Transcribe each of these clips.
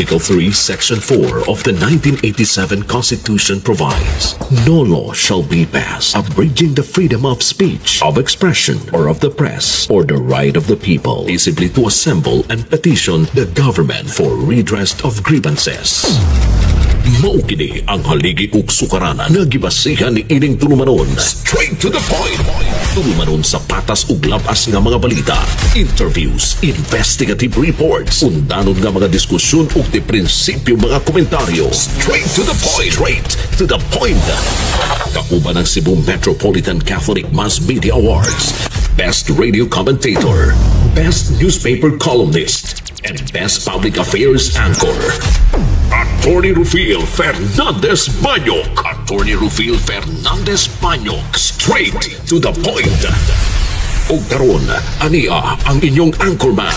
Article 3, Section 4 of the 1987 Constitution provides, no law shall be passed abridging the freedom of speech, of expression, or of the press, or the right of the people peaceably to assemble and petition the government for redress of grievances. Mao kini ang haligi ug sukaranan nga gibasihan ni ining tulumanon. Straight to the point. Tulumanon sa patas ug labas nga mga balita, interviews, investigative reports, undanon nga mga diskusyon ug di prinsipyo mga komentaryo. Straight to the point. Straight to the point. Kauban ang Cebu Metropolitan Catholic Mass Media Awards, Best Radio Commentator, Best Newspaper Columnist, and Best Public Affairs Anchor. Attorney Rufil Fernandez Banyok. Attorney Rufil Fernandez Banyok. Straight to the point. O karon, ania ang inyong anchorman.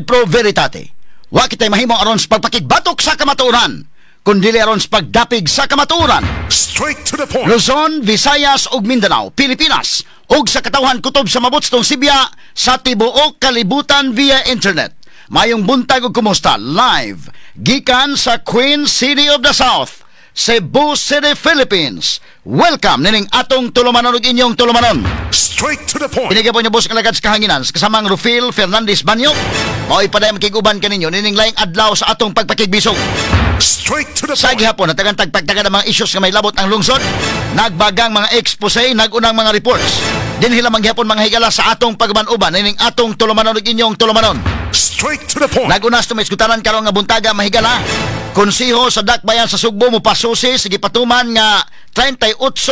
Pro Veritate. Wa kitay mahimo aron sa pagpakigbatok sa kamatuoran, kundi aron sa pagdapig sa kamatuoran. Straight to the point. Luzon, Visayas ug Mindanao, Pilipinas, ug sa katawhan kutob sa mabutstong Sibya sa tibuok kalibutan via internet. Mayong buntag ug kumusta live gikan sa Queen City of the South, Cebu City, Philippines. Welcome nining atong tulumanon ug inyong tulumanon. Straight to the point. Pinigyan po niyo boss kalagad sa kahanginan sa kasamang Rufil Fernandez Banyok. Mao'y paday makiguban kaninyo nining laing adlaw sa atong pagpakigbisog. Straight to the point. Sa gihapon natagan tagpagtagan ang mga issues nga may labot ang lungsod. Nagbagang mga expose, nagunang mga reports. Din hila manghapon mga higala sa atong pagban-uban nining atong tulumanon ug inyong tulumanon. Straight to the point. Nagunas tumiskutanan karon nga buntaga mahigala. Konsiho sa Dakbayan sa Sugbo mo pasusi sige patuman nga 38%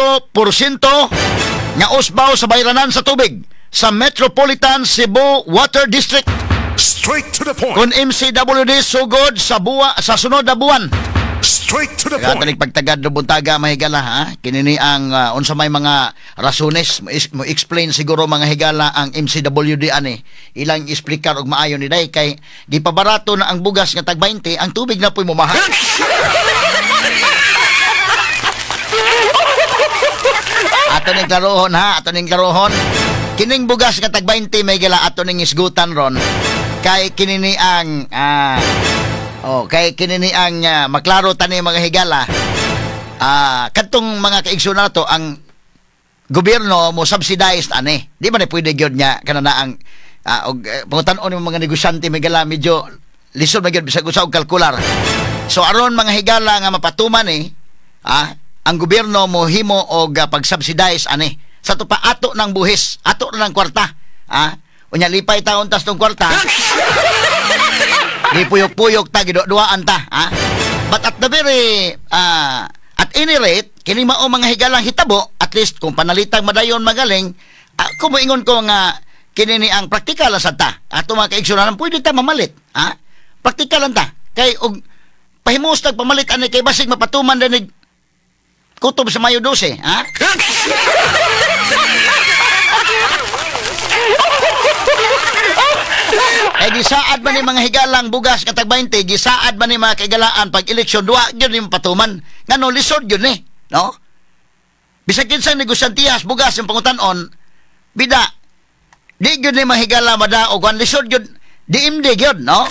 nga usbaw sa bayranan sa tubig sa Metropolitan Cebu Water District. Straight to the point. Kung MCWD sugod sa sunod na buwan. Straight to the point. Kaya pagtagad do buntaga mahigala ha. Kinini ang unsa may mga rasones mo explain siguro mga higala ang MCWD ani. Ilang explicar og maayo ni day kay gipabarato na ang bugas nga tag 20, ang tubig na po'y momahal. Ato ning klarohon ha, ato ning klarohon. Kining bugas nga tag 20 may gila ato ning isgutan ron. Kay kinini ang kay kinini ang maklaro tani mga higala. Kadtong mga kaigsoon na to ang gobyerno mo subsidized ani. Di ba na pwede gyud nya kanana ang pangutan-on yung mga negosyante may gala medyo lisod na gyud bisag usa og kalkular. So aron mga higala nga mapatuman ang gobyerno mo himo og pag-subsidize ani. Sa to pa ato ng buhis, ato na ng kwarta. Unya lipay taon tas tong kwarta. Gipuyok-puyok ta giduduaan ta, But at the very at any rate, kini mao mga higalang hitabo, at least kung panalitang madayon magaling, kung moingon ko nga kini ni ang praktikal sa ta. Ato mga kaigsunan pwede ta mamalit, Praktikalan ta. Kay og pahimos tag pamalit ani kay basig mapatuman danig kutob sa Mayo 12, gisaad man ni mga higalang bugas katag 20, gisaad man ni mga kaigalaan pag eleksyon duwa gyud ni patuman. Ngano lisod gyud ni, no? Bisag kinsa negosyantiyas bugas yung pangutan-on, bida di gyud ni mahigala mada og lisod gyud DMD gyud, no?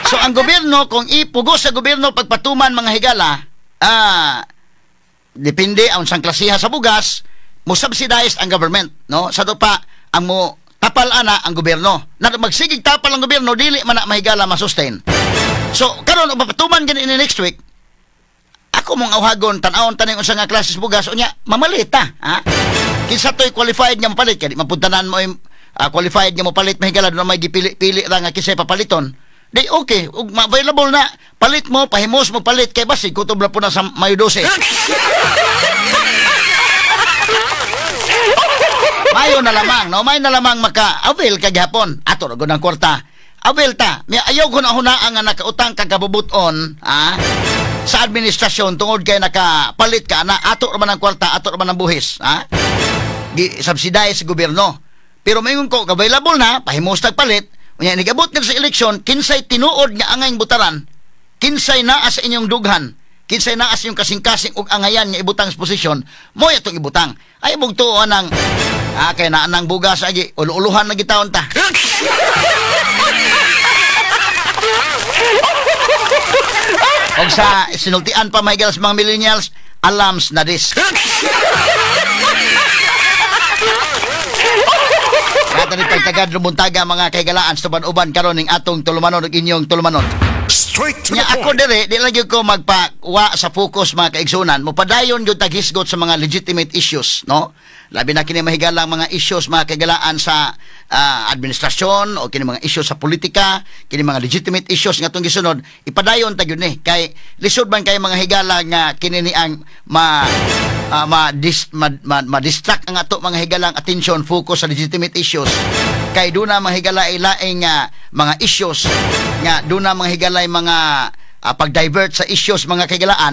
So ang gobyerno kung ipugos sa gobyerno pagpatuman mga higala, depende ang sang klasiha sa bugas, mo subsidize ang government, no? Sa to pa ang mo tapal ana ang gobyerno. Na magsigig tapal ang gobyerno dili man na mahigala ma-sustain. So karon og mapatuman gani ini next week. Ako mong awhagon tan-awon taning unsa nga klases bugas unya mamalita, Kinsa toy qualified nga mapalit kay mapuntanan mo qualified nga mapalit mahigala do may gipili-pili ra nga kinsa papaliton. Di okay, ug available na palit mo pahimos mo palit kay basig kutob na po na sa Mayo 12. Mayo na lamang, no? May na lamang maka-avail kagihapon. Ato ra ng kwarta. Avail ta. May ayaw ko na hunaan nga nakautang kagabubuton, sa administrasyon tungod kay nakapalit ka na ato ra man ang kwarta, ato ra man ang buhis, Subsidize sa gobyerno. Pero mayingon ko available na, pahimos tagpalit. Unya nigabot nga sa eleksyon, kinsay tinuod nga angay butaran, kinsay naa sa inyong dughan, kinsay naa sa inyong kasing-kasing ug angayan nga ibutang sa posisyon, mo atong ibutang. Ay bugtuon ang Kay naanang bugas agi, uluhan na gitaon ta. Og sa sinultian pa may sa mga millennials, alams na dis. Kata ni pagtagad rumuntaga mga kaigalaan sa uban karon ning atong tulumanon ug inyong tulumanon. Straight to the Nya ako point. dire, di lang gyud ko magpawa sa focus mga kaigsunan. Mopadayon gyud taghisgot sa mga legitimate issues, no? Labi na kini mahigalang mga issues mga kaigalaan sa administrasyon o kini mga issues sa politika, kini mga legitimate issues nga atong gisunod, ipadayon ta gyud ni kay lisod man kay mga higala nga kini ni ang ma-distract ang ato mga higalang attention focus sa legitimate issues kay duna mga higala ilaing mga issues nga duna mga higalay mga pag-divert sa issues mga kaigalaan.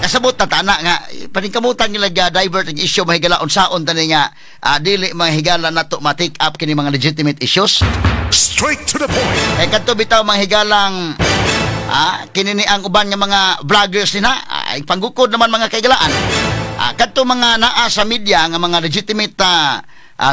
Kasabot na tana nga paningkamutan nila divert ang issue mga higala unsaon tani nga dili mga higala nato ma-take up kini mga legitimate issues. Straight to the point. Kay kadto bitaw mga higalang kini ni ang uban nga mga vloggers nina panggukod naman mga kaigalaan. Kadto mga naa sa media nga mga legitimate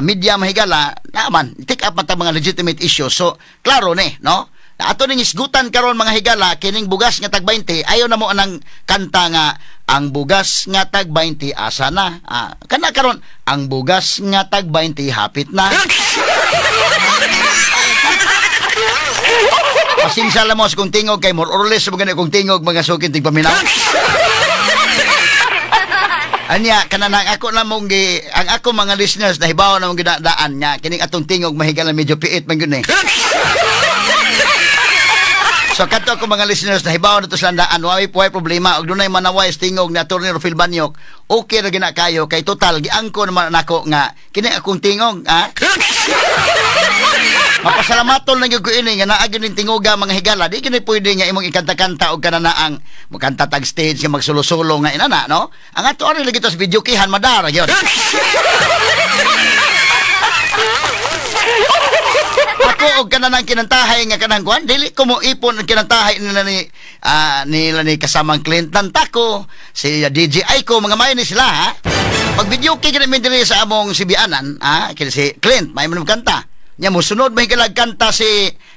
media mahigala naman take up mata mga legitimate issues. So klaro ni, no? Ato ning isgutan karon mga higala kining bugas nga tag 20 ayo na mo anang kanta nga ang bugas nga tag 20 asa na. Kana karon ang bugas nga tag 20 hapit na. Pasensya lang mo sa kung tingog kay more or less mga kung tingog mga sukin tig paminaw. Anya kanang ako na mong ang ako mga listeners nahibaw na mong gidadaan nya kining atong tingog mahigala medyo piit man gyud ni. So kadto ko mga listeners nahibaw na to sa landaan way problema og dunay manaway tingog na Attorney Rufil Banyok okay ra gina kayo kay total giangko naman nako nga kini akong tingog mapasalamatol na gyud ko ini nga naa gyud ning tingoga mga higala di kini pwede nga imong ikanta-kanta og kananaang magkanta tag stage nga magsulo-sulo nga inana no ang ato ari lagi to sa video kihan madara gyud. Ako og kanang kinantahay nga kanang kuan dili ko mo ipon ang kinantahay nila ni kasamang Clint Tantako si DJ Aiko mga mayon ni sila pag video kay gid diri sa among sibianan kay si Clint may man kanta nya mosunod may kalag kanta si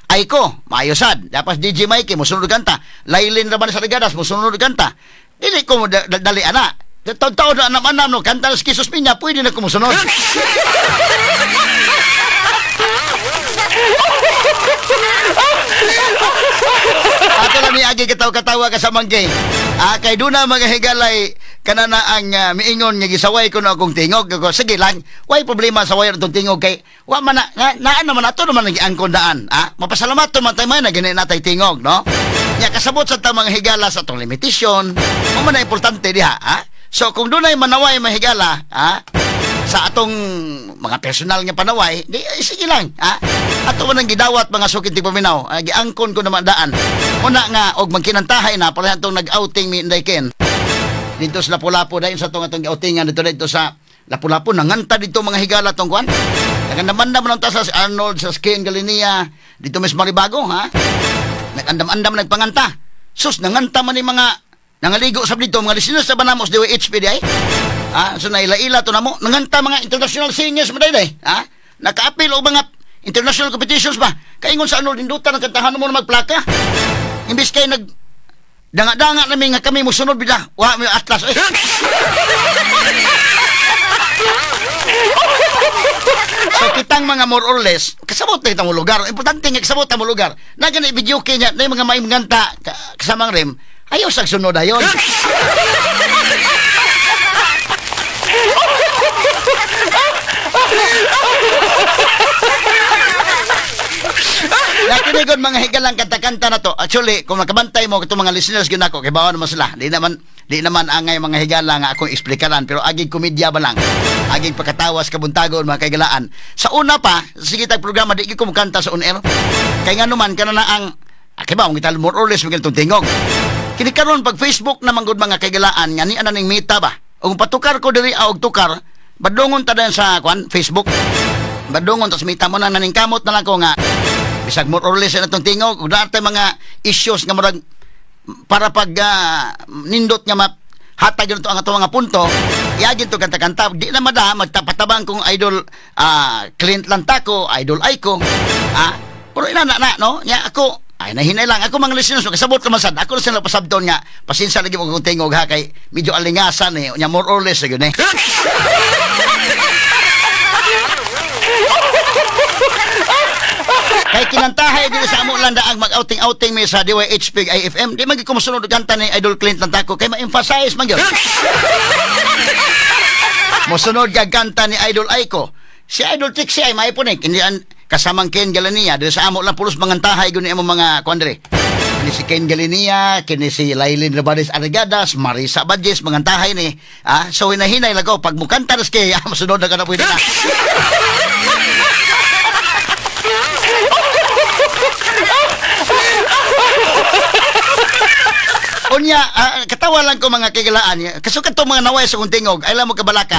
Aiko maayo sad dapat DJ Mikey mosunod kanta Lailin ra man sa Rigadas mosunod kanta dili ko mo dali ana taon-taon na anam no kanta sa Kisos Pinya pwede na ko mosunod. Ato lang ni agi katawa ka sa mangkay. Kay duna mga higalay kanana ang miingon nga gisaway ko na akong tingog. Sige lang, way problema sa way atong tingog kay wa man naan naman ato naman nagiangkon daan. Mapasalamat to man tay man gani natay tingog, no? Nya kasabot sa ta mga higala sa atong limitasyon, mo man importante diha, So kung dunay manaway mahigala, sa atong mga personal nga panaway, di sige lang, ato man ang gidawat mga sukit ti paminaw, giangkon ko naman daan. Una nga og magkinantahay na pala atong nag-outing mi inday ken. Dito sa Lapu-Lapu dayon sa atong outingan dito sa Lapu-Lapu nanganta dito mga higala tong kwan. Nagandam-andam man ta sa Arnold sa Skin Galinia dito mes Maribago Nagandam-andam nagpanganta. Sus nanganta man ni mga nangaligo sab dito mga listeners sa Banamos DWHP di ay. So naila-ila to namo nanganta mga international singers mo day. Naka-appeal og mga international competitions ba. Kaingon sa Arnold Induta nagkantahan mo na magplaka. Imbis kay nag danga-danga nami nga kami mosunod bida. Wa may atlas. So kitang mga more or less kasabot na itang lugar. Importante nga kasabot ang lugar. Nagana i-video kay niya na mga maimganta kasamang rim. Ayaw sa sunod ayon. Nakinigod mga higalang kanta-kanta na to. Actually, kung makabantay mo itong mga listeners yun ako, kay bawa naman sila. Di naman angay mga higala nga akong explikaran. Pero aging komedya ba lang? Aging pagkatawas, kabuntagon, mga kaigalaan. Sa una pa, sige tag programa, di ko kumukanta sa on-air. Kaya nga naman, kana na ang, kaya ba, mga more or less, mga itong tingog. Kinikaroon, pag Facebook naman good mga kaigalaan, nga ni ananing mita ba? O kung patukar ko diri, og tukar, badungon ta din sa Facebook. Badungon, tas mita mo na naningkamot na lang ko nga, bisag more or less na itong tingog, kung dati mga issues nga marag, para pag nindot nga hatag yun ito ang mga punto, Iagin to kanta-kanta. Di na mada, magtapatabang kong idol Clint Lantako, idol Aiko. Pero inana na, no? Nya ako, ay nahinay lang. Ako mga listeners, kasabot ka masad. Ako na sila pasabton nga. Pasinsa lagi mo kong tingog ha, kay medyo alingasan eh. Nya more or less, yun eh. Kay kinantahay din sa amo landa ang mag-outing-outing may sa DYHP IFM. Di magi ko masunod kanta ni Idol Clint Lantako kay ma-emphasize man gyud. Mosunod kag kanta ni Idol Aiko. Si Idol Trixie ay maipunik hindi kasamang Ken Galania diri sa amo lang pulos mangantahay guni amo mga kwandre. Kini si Ken Galania, kini si Lailin Rabades Argadas, Marisa Badjes mangantahay ni. So hinahinay lagaw pag mukanta ras kay mosunod na kana pwede na. Unya, katawa lang ko mga kigalaan. Kasukat to mga naway sa kong tingog. Ay lang mo kabalaka.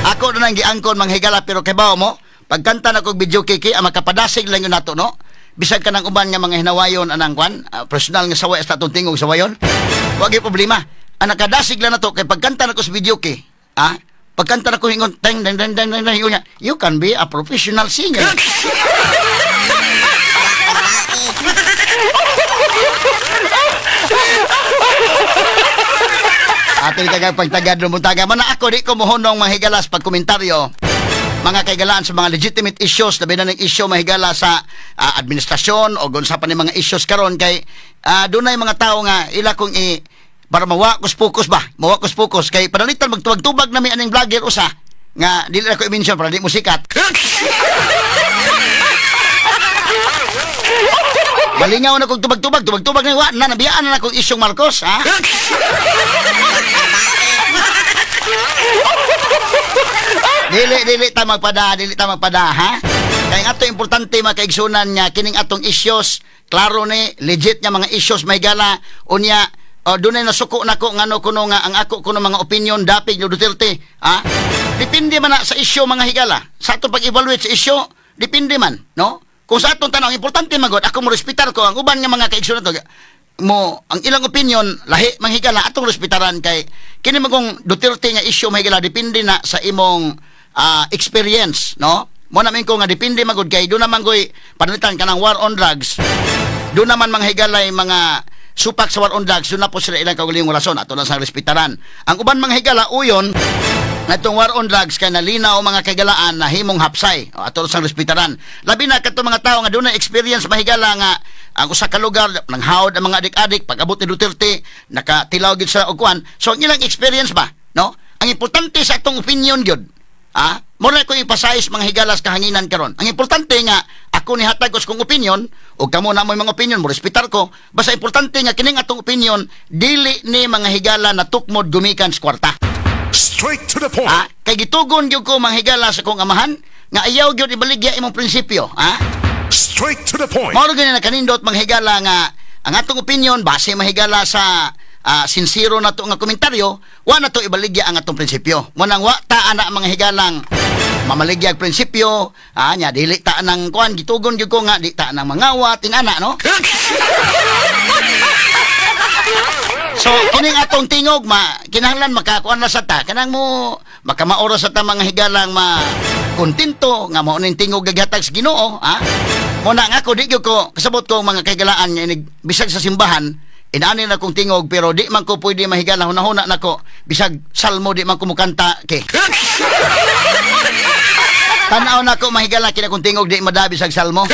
Ako na nang giangkon mga higala pero kabaw mo. Pagkanta na kong video kiki, makapadasig lang yun nato, no? Bisag ka ng uban nga mga hinawayon anang kwan. Personal nga saway sa itong tingog sawayon. Huwag yung problema. Nakadasig lang na to. Kaya pagkanta na ko sa video ki, pagkanta na ko hingon, teng, teng, teng, teng, teng, teng, you can be a professional singer. Atin kagag pagtagad lumuntaga. Mana ako di ko mohonong mahigalas pag komentaryo. Mga kaigalaan sa mga legitimate issues, labi na ng issue mahigala sa administrasyon o gun sa pa ni mga issues karon kay doon ay mga tao nga ila kong para mawakos-pukos ba? Mawakos-pukos kay panalitan magtubag-tubag na may aning vlogger usa nga dili na ko i-mention para di mo sikat. Malingaw na kong tubag-tubag na wa na nabiyaan na kong isyong Marcos, ha? Dili ta magpada, ha? Kaya ato importante makaigsunan niya kining atong issues, klaro ni legit nga mga issues may gala unya dunay nasuko nako ngano kuno nga ang ako kuno mga opinion dapig ni Duterte, ha? Depende man na sa issue mga higala. Sa ato pag-evaluate sa issue, depende man, no? Kung sa atong tanong, importante magod, ako mo respetar ko, ang uban nga mga kaigsunan to, ang ilang opinion, lahi, manghigala, atong respetaran kay, kini magong Duterte nga issue, mahigala, depende na sa imong experience, no? Mo namin ko nga, depende magod kay, doon naman ko'y panalitan ka ng war on drugs, doon naman manghigala yung mga supak sa war on drugs, doon na po sila ilang kaugaling rason, ato lang sa respetaran. Ang uban manghigala, uyon, na itong war on drugs kay nalinaw mga kagalaan na himong hapsay o ato sang respetaran. Labi na kato mga tao nga doon na experience mahigala nga ang usa ka lugar nang hawd ang mga adik-adik pag abot ni Duterte nakatilaw gid sa ugkuan. So ang ilang experience ba, no? Ang importante sa atong opinion gyud. Mo na ko emphasize mga higalas kahanginan karon. Ang importante nga ako ni hatag ko kong opinion o kamo na mo mga opinion mo respetar ko. Basta importante nga kining atong opinion dili ni mga higala na tukmod gumikan sa kwarta. Straight to the point. Kay gitugon gyud ko manghigala sa kong amahan nga ayaw gyud ibaligya imong prinsipyo, Straight to the point. Mao gani na kanindot manghigala nga ang atong opinion base mahigala sa sincero na to nga komentaryo, wa na to ibaligya ang atong prinsipyo. Mo nang wa ta ana mga higalang mamaligya ang prinsipyo, nya dili ta nang kuan gitugon gyud ko nga di ta nang mangawat ing ana, no? So, kining atong tingog, kinahanglan makakuan na sa ta. Kanang mo, makamaoro sa ta mga higalang kontento, nga mo ning tingog gaghatag sa Ginoo, Muna nga ako, di ko, kasabot ko mga kagalaan, bisag sa simbahan, inaani na kong tingog, pero di man ko pwede mahigala, hunahuna na ko, bisag salmo, di man ko mukanta, tanaw na ko mahigala, kina kong tingog, di madabi bisag salmo.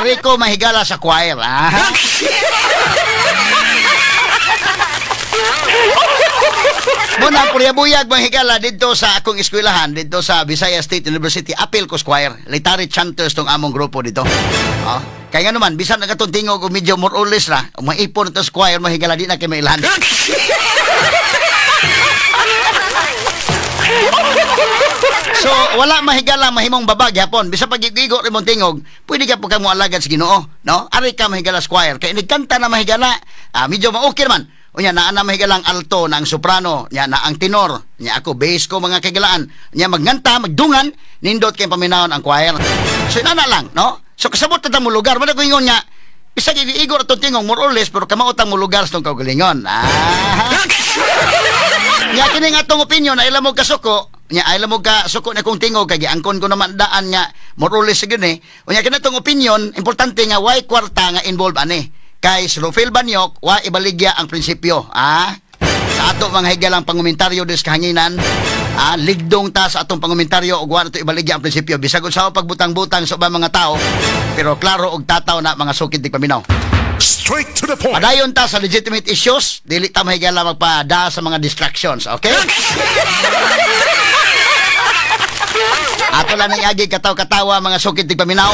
Ari ko mahigala sa choir, Muna, puriyabuyag mahigala dito sa akong eskwelahan, dito sa Visayas State University, Apil ko Choir, Litari Chanters tong among grupo dito. Kaya nga naman, bisan na katong tingog o medyo more or less ra, maipon ito sa choir, mahigala di na kay mailan. So, wala mahigala mahimong babag yapon. Bisa pag-igo rin mong tingog, pwede ka po kang mualagad sa Ginoo, no? Ari ka mahigala sa choir. Kaya nagkanta na mahigala, medyo ma-okay naman. O nya na mahigalang alto na ang soprano, nya na ang tenor, nya ako bass ko mga kagalaan, nya magnganta, magdungan, nindot kay paminawon ang choir. So inana lang, no? So kasabot ta mo lugar, wala ko ingon nya. Bisa giigor ato tingong more or less pero kamautang mo lugar sa kaugalingon. Nya kini nga atong opinion ay mo kasuko, nya ay mo ka suko na kung tingog kay angkon ko naman daan nga morulis sa gani. Unya kini atong opinion, importante nga why kwarta nga involved ani. Kay si Rafael Banyok wa ibaligya ang prinsipyo, sa ato mga higalang pangomentaryo des kahanginan, ligdong ta sa atong pangomentaryo ug wa nato ibaligya ang prinsipyo bisag unsa pagbutang-butang sa ubang mga tao, pero klaro og tataw na mga sukid tig paminaw. Straight to the point. Padayon ta sa legitimate issues, dili ta mahigala magpada sa mga distractions, okay? Ato lang ng agi kataw-katawa mga sukid tig paminaw,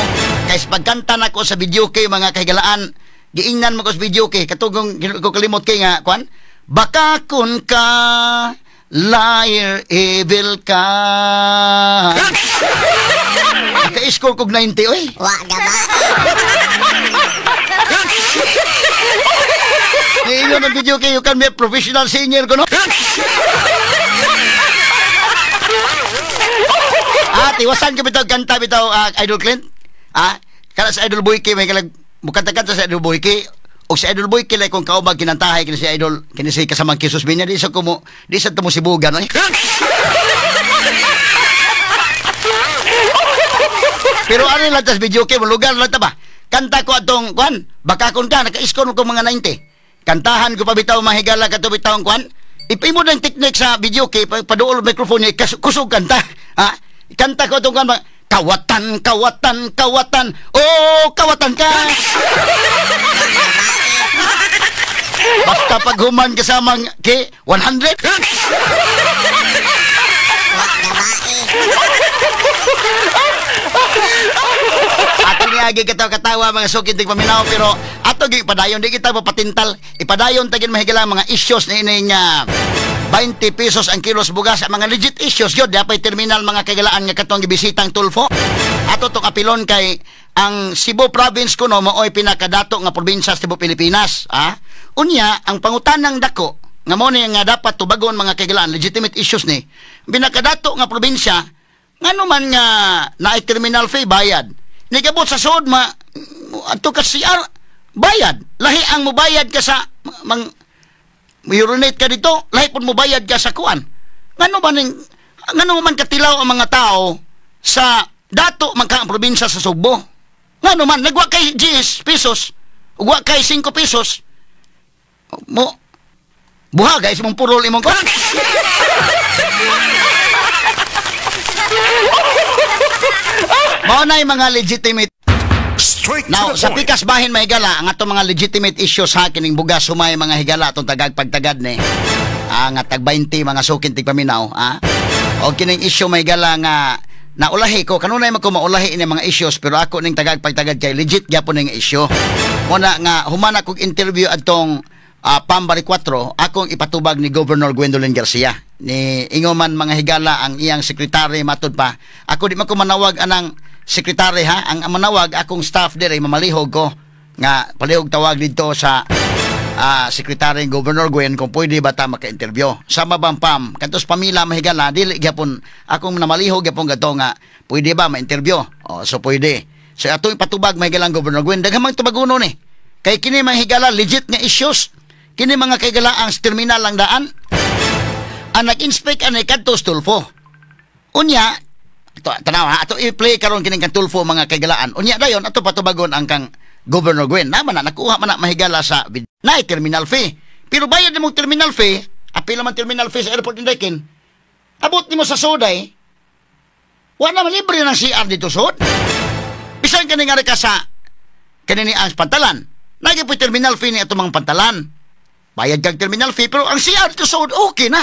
kay pagkanta nako sa video kay mga kahigalaan, giingnan mo ko sa video kay katugong ko kalimot kay nga kwan, baka kun ka liar evil ka. Naka-score kog 90 oy. Wa gaba. Niingon ng video kay you can be a professional singer ko no. Tiwasan ka bitaw kanta bitaw Idol Clint. Kana sa Idol Boyke may kalag bukanta-kanta sa Idol Boyke. Og si Idol Boyke lay kung kaubag kinantahay kini si Idol kini si kasamang Kisus Binya di sa tumo sibugan oy. Pero ano lang tas video kay lugar lang ta ba? Kanta ko atong kwan, baka kun ka naka-score ko mga 90. Kantahan ko pa bitaw mahigala ka to bitaw kwan. Ipay mo ng technique sa video kay paduol microphone niya kusog kanta. Kanta ko atong kwan ba? Kawatan, kawatan, kawatan. Oh, kawatan ka. Basta paghuman kasamang ki 100. Ato niagi katawa mga sukid tig paminaw, pero ato gi padayon di kita mapatintal. Ipadayon tagin mahigala mga issues na ini nga 20 pesos ang kilos bugas, mga legit issues yun. Dapay terminal mga kagalaan nga katong gibisitang Tulfo. Ato tong apilon kay ang Cebu province kuno maoy pinakadato nga probinsya sa Cebu, Pilipinas. Unya ang pangutanang dako nga mo nga dapat tubagon mga kagalaan legitimate issues ni pinakadato nga probinsya ngano man nga naay terminal fee bayad. Nigabot sa sud adto ka CR bayad. Lahi ang mobayad ka sa urinate ka dito, lahi pud mobayad ka sa kuan. Ngano man katilaw ang mga tao sa dato man ka ang probinsya sa Sugbo. Ngano man nagwa kay 10 pesos, ugwa kay 5 pesos. Mo buha guys mong purol imong kuan. Mao nay mga legitimate. Now, sa pikas bahin may higala, ang atong mga legitimate issues sa kining bugas sumay mga higala atong pagtagad ni. Nga tag 20 mga sukin tig paminaw, O kining issue may higala nga naulahi ko kanunay man ko maulahi ini mga issues, pero ako ning pagtagad kay legit gyapon ning issue. Muna nga humana kog interview atong Pambari 4, akong ipatubag ni Governor Gwendolyn Garcia. Ni ingoman mga higala ang iyang sekretary matud pa. Ako di man ko manawag anang sekretary ang manawag akong staff dire mamalihog ko nga palihog tawag dito sa sekretary Governor Gwen kung pwede ba ta maka-interview. Sama bang Pam kantos pamila mahigala dili gyapon akong namalihog gyapon gato nga pwede ba ma-interview. So pwede. So atong ipatubag mahigalang Governor Gwen daghang tubaguno ni. Kay kini mahigala legit nga issues. Kini mga kaigala ang terminal lang daan. Ang nag-inspect ang kadto Tulfo. Unya, tanaw ato i-play karon kining kan Tulfo mga kaigalaan. Unya dayon ato patubagon ang kang Governor Gwen. Naman na nakuha man na mahigala sa terminal fee. Pero bayad mo terminal fee, apil man terminal fee sa airport in Daikin. Abot nimo sa Suday. Wa na libre ng CR dito sud. Bisan kani nga ka sa kanini ang pantalan. Nagi po terminal fee ni ato mga pantalan. Bayad kag terminal fee, pero ang CR to South okay na.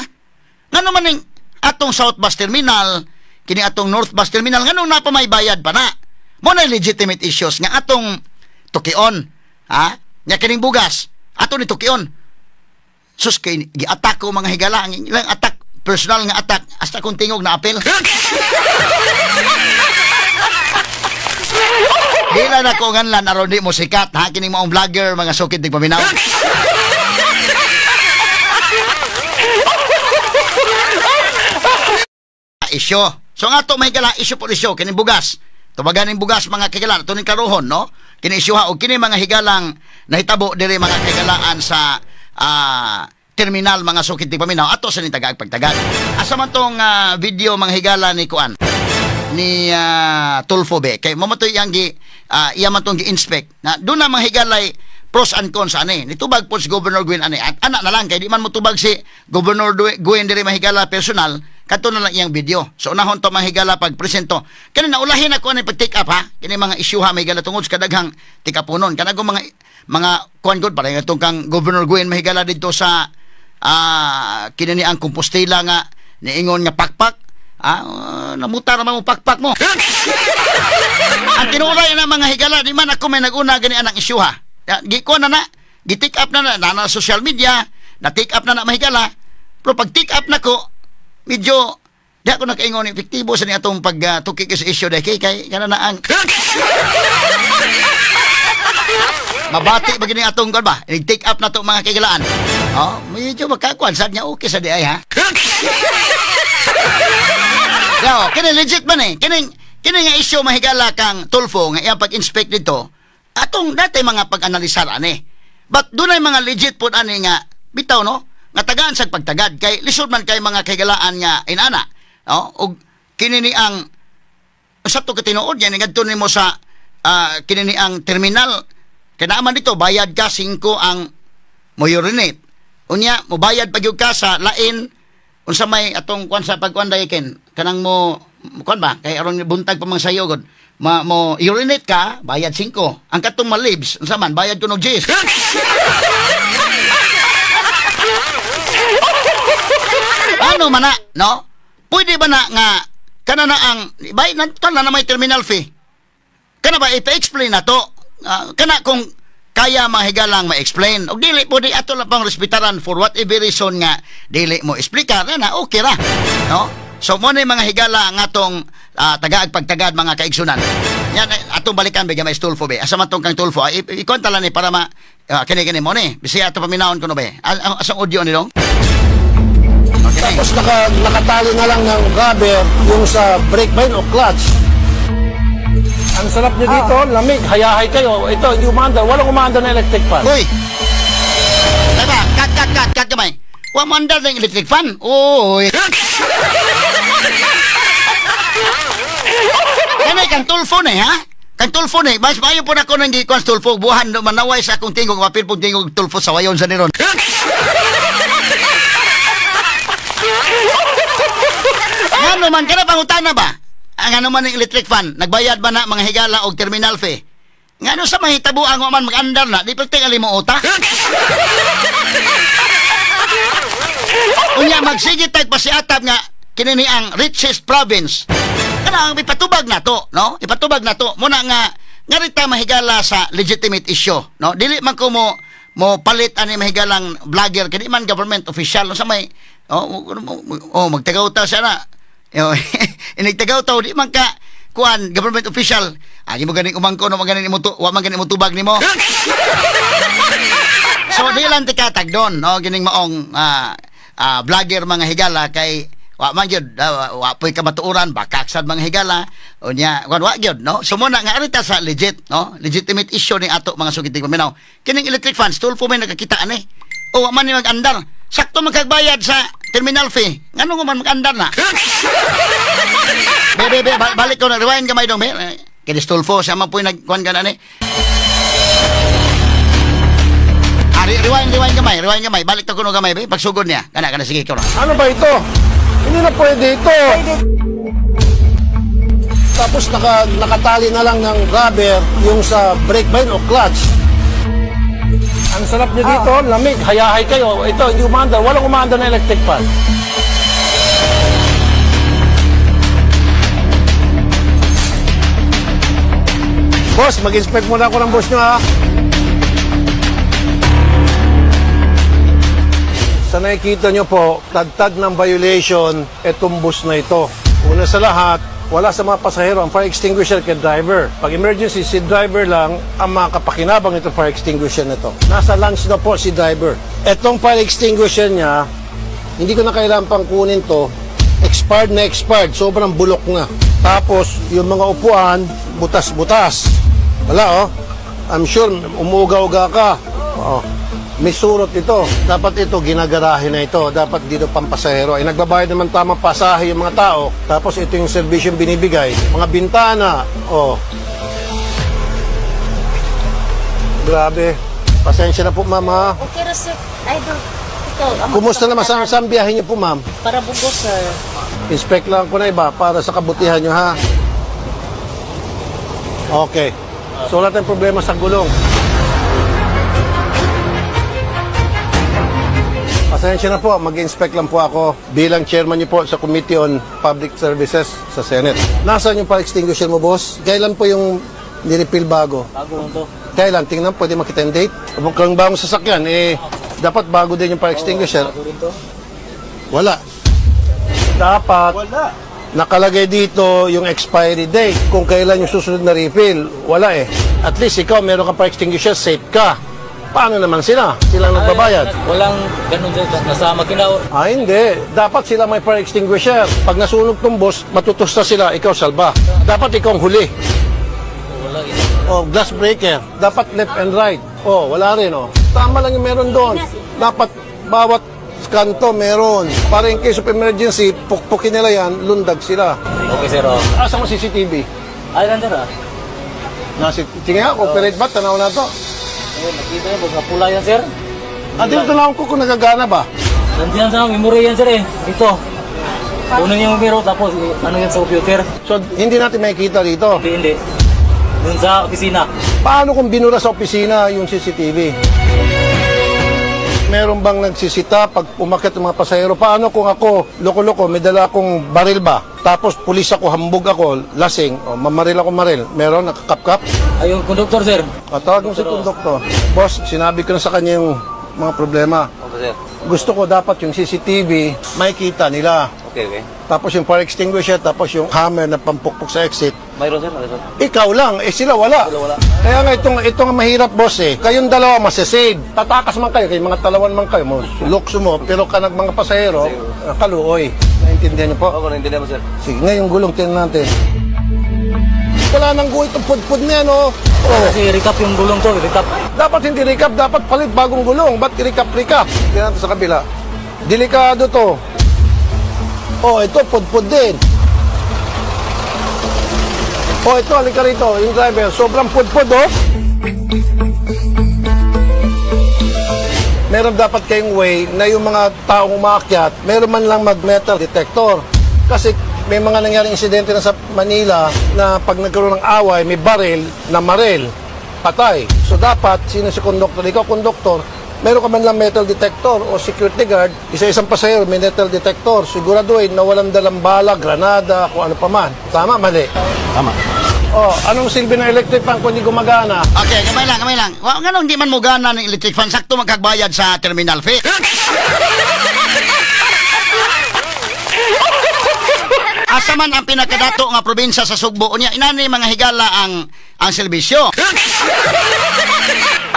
Ngano man ning atong South Bus Terminal, kini atong North Bus Terminal, ngano na pa may bayad pa na. Mo na legitimate issues nga atong tukion, nga kining bugas, ato ni tukion. Sus kay gi-attack ko mga higala, ang ilang attack, personal nga attack, hasta kung tingog na apel. Dila na ko nganlan aron di mo sikat, kining maong vlogger mga sukid tig paminaw. Isyo. So nga to may gala isyo po isyo kining bugas. Tubagan ning bugas mga kagalaan to ning karuhon no. Kini isyuha og kini mga higalang nahitabo diri mga kagalaan sa terminal mga sukit ti paminaw ato sa ni tagaag pagtagad. Asa man tong video mga higala ni kuan ni Tulfo be kay mamatoy yang gi iya man tong gi-inspect na do na mga higalay pros and cons ani nitubag po si Governor Gwen ani at anak na lang kay di man motubag si Governor Gwen diri mahigala personal kadto na lang iyang video. So unahon to mahigala pag presento kani naulahin ako ni pag take up ha kini mga issue ha mahigala tungod sa kadaghang take up unon kanang mga kuan gud para ngatong kang Governor Gwen mahigala didto sa kinani ang Compostela nga niingon nga pakpak namuta naman mo pakpak mo. Ang tinulay na mga higala di man ako may naguna gani anang issue ha. Giko na gi-take up na social media, na-take up na mahigala. Pero pag take up na ko, medyo, di ako nakaingon epektibo sa niya itong pag-tukik sa issue dahil kay kana na ang mabati ba gini atong kon ba? I-take up na to mga kaigalaan. Medyo makakuan sad niya okay sa di ay ha. So, kini legit man eh. Kini nga issue mahigala kang Tulfo nga iyang pag-inspect dito. Atong dati mga pag-analisar ani. But dunay mga legit pud ani nga bitaw no nga tagaan sa pagtagad kay lisod man kay mga kaigalaan nga inana. Og kini ni ang sa to katinuod yan ngadto nimo sa kini ni ang terminal kanaman dito bayad ka 5 ang mo urinate. Unya mo bayad pagyud ka sa lain unsa may atong kuan sa pagkuan dayon kanang mo kuan ba kay aron buntag pa mang sayo god mo urinate ka bayad 5 ang katong malibs unsa man bayad kuno 10. Ano man na no pwede ba na nga kana na ang bayad na may terminal fee kana ba ipa-explain na to kana kung kaya mahigalang ma-explain og dili po di ato lang pang respetaran for whatever reason nga dili mo explicar na okay ra no. So mo na mga higala nga tong tagaag pagtagad mga kaigsunan. Yan atong balikan bigyan may Tulfo be. Asa man tong kang Tulfo ikonta lang ni para ma kini mo ni. Bisaya ato paminawon kuno be. Asang audio ni dong. Okay. Tapos nakatali na lang ng rubber yung sa brake line o clutch. Ang sarap niyo dito, lamig, hayahay kayo. Ito, hindi umandar. Walang umandar na electric fan. Uy! Diba? Cut kamay. Wa mandar ng electric fan. Uy. Kanay kang Tulfo na ha? Kang Tulfo na. Mas mayo po na ko nang gikuan Tulfo. Buhan manaway sa akong tingog. Mapil pong tingog Tulfo sa wayon sa niron. Ano man, kana pangutana ba? Ang ano man ng electric fan, nagbayad ba na mga higala o terminal fee? Nga ano sa mahitabo ang man mag-andar na, di pagting alimuota? Unya magsigit tag pasiatap nga kinini ang richest province. Kana ang ipatubag na to, no? Ipatubag na to muna nga rita mahigala sa legitimate issue, no? Dili man ko mo palit ani mahigalang vlogger kini man government official no sa may magtagaw ta siya na. Inigtagaw ta di man ka kuan government official. Agi mo ganing umangko no maganing mo wa man ganing mo tubag nimo. So di lang tikatag don no gining maong vlogger mga higala kay wa man gyud wa poy kamatuoran bakaksad mga higala unya wa gyud no so mo na nga arita sa legit no legitimate issue ni ato mga sugiting paminaw kining electric fans Tulfo may nakakita ani o wa man ni mag-andar sakto magkagbayad sa terminal fee ngano mo man mag-andar na bebe balik ko na rewind gamay dong be kini Tulfo siya man poy nagkuan kana ni rewind gamay balik to kuno gamay be pagsugod niya kana sige ko ano ba ito? Hindi na pwede ito. Tapos nakatali na lang ng rubber yung sa brake line o clutch. Ang sarap niyo dito, lamig, hayahay kayo. Ito, hindi umandar. Walang umandar na electric fan. Boss, mag-inspect muna ako ng boss nyo ha. Sa nakikita nyo po, tagtag ng violation itong bus na ito. Una sa lahat, wala sa mga pasahero ang fire extinguisher kay driver. Pag emergency, si driver lang ang makapakinabang itong fire extinguisher na ito. Nasa lunch na po si driver. Itong fire extinguisher niya, hindi ko na kailangan pang kunin to. Expired na expired, sobrang bulok na. Tapos, yung mga upuan, butas-butas. Wala oh. I'm sure, umuga-uga ka. Oh. may surot ito. Dapat ito, ginagarahe na ito. Dapat dito pampasahero. Ay nagbabayad naman tamang pasahe yung mga tao. Tapos ito yung servisyo binibigay. Mga bintana, Grabe. Pasensya na po, ma'am, ha? Okay na, sir. Idol. Ito. Kumusta naman? Saan biyahe niyo po, ma'am? Para Bugos, sir. Inspect lang ko na iba para sa kabutihan nyo, ha? Okay. So, wala tayong problema sa gulong. Pasensya na po, mag-inspect lang po ako bilang chairman niyo po sa Committee on Public Services sa Senate. Nasaan yung fire extinguisher mo, boss? Kailan po yung nirefill bago? Bago lang to. Kailan? Tingnan, pwede makita yung date. Kung bagong sasakyan, dapat bago din yung fire extinguisher. Bago rin to. Wala. Dapat nakalagay dito yung expiry date. Kung kailan yung susunod na refill, wala eh. At least ikaw, meron ka fire extinguisher, safe ka. Paano naman sila? Silang nagbabayad. Walang ganun dyan. Nasa makina. Hindi. Dapat sila may fire extinguisher. Pag nasunog tong boss, matutusta sila, ikaw salba. Dapat ikaw ang huli. Wala isa. Glass breaker. Dapat left and right. Wala rin, Tama lang yung meron doon. Dapat bawat kanto meron. Para in case of emergency, pukpukin nila yan, lundag sila. Okay, sir. Asa mo CCTV? Ay, nandun Sige nga, operate ba? Tanaw na to. Nakita niyo, baga pula yan, sir. Dito tanaw ko kung nagagana ba? Nandiyan sa memory yan, sir, Dito. Kunin niyo yung numero, tapos ano yan sa computer. So, hindi natin makikita dito. Hindi. Dun sa opisina. Paano kung binura sa opisina yung CCTV? Meron bang nagsisita pag umakyat ng mga pasahero? Paano kung ako, loko-loko, may dala akong baril ba? Tapos pulis ako, hambog ako, lasing, mamaril ako maril. Meron, nakakap-kap? Ay, yung conductor, sir. Tawag mo si konduktor. Boss, sinabi ko na sa kanya yung mga problema. Okay, sir. Gusto ko dapat yung CCTV, makikita nila. Okay. Tapos yung fire extinguisher, tapos yung hammer na pampukpok sa exit. Mayroon, sir. Ikaw lang, sila wala. Kaya nga itong mahirap, boss, Kayong dalawa masasave. Tatakas man kayo, mga talawan man kayo, lukso mo, pero kanag mga pasahero, kaluoy. Naintindihan niyo po? Ako, naintindihan mo, sir. Sige, ngayong gulong, tingnan natin. Wala nang guhit ang pudpud niya, Kasi recap yung gulong to, recap. Dapat hindi recap, dapat palit bagong gulong. Ba't recap? Tingnan natin sa kabila. Delikado to. Ito, pudpud din. Ito, halika rito, yung driver. Sobrang pudpud, Meron dapat kayong way na yung mga taong umaakyat, meron man lang mag-metal detector. Kasi may mga nangyaring insidente na sa Manila na pag nagkaroon ng away, may baril na maril, patay. So dapat, sino si konduktor? Ikaw, konduktor, meron ka man lang metal detector o security guard, isa-isang pasahero may metal detector. Siguraduhin na walang dalang bala, granada, kung ano pa man. Tama, mali? Tama. Anong silbi ng electric fan kung hindi gumagana? Okay, kamay lang. Nga hindi man mo gana ng electric fan, sakto magkagbayad sa terminal fee. Asa man ang pinakadato nga probinsya sa Sugbo, unya inani mga higala ang serbisyo.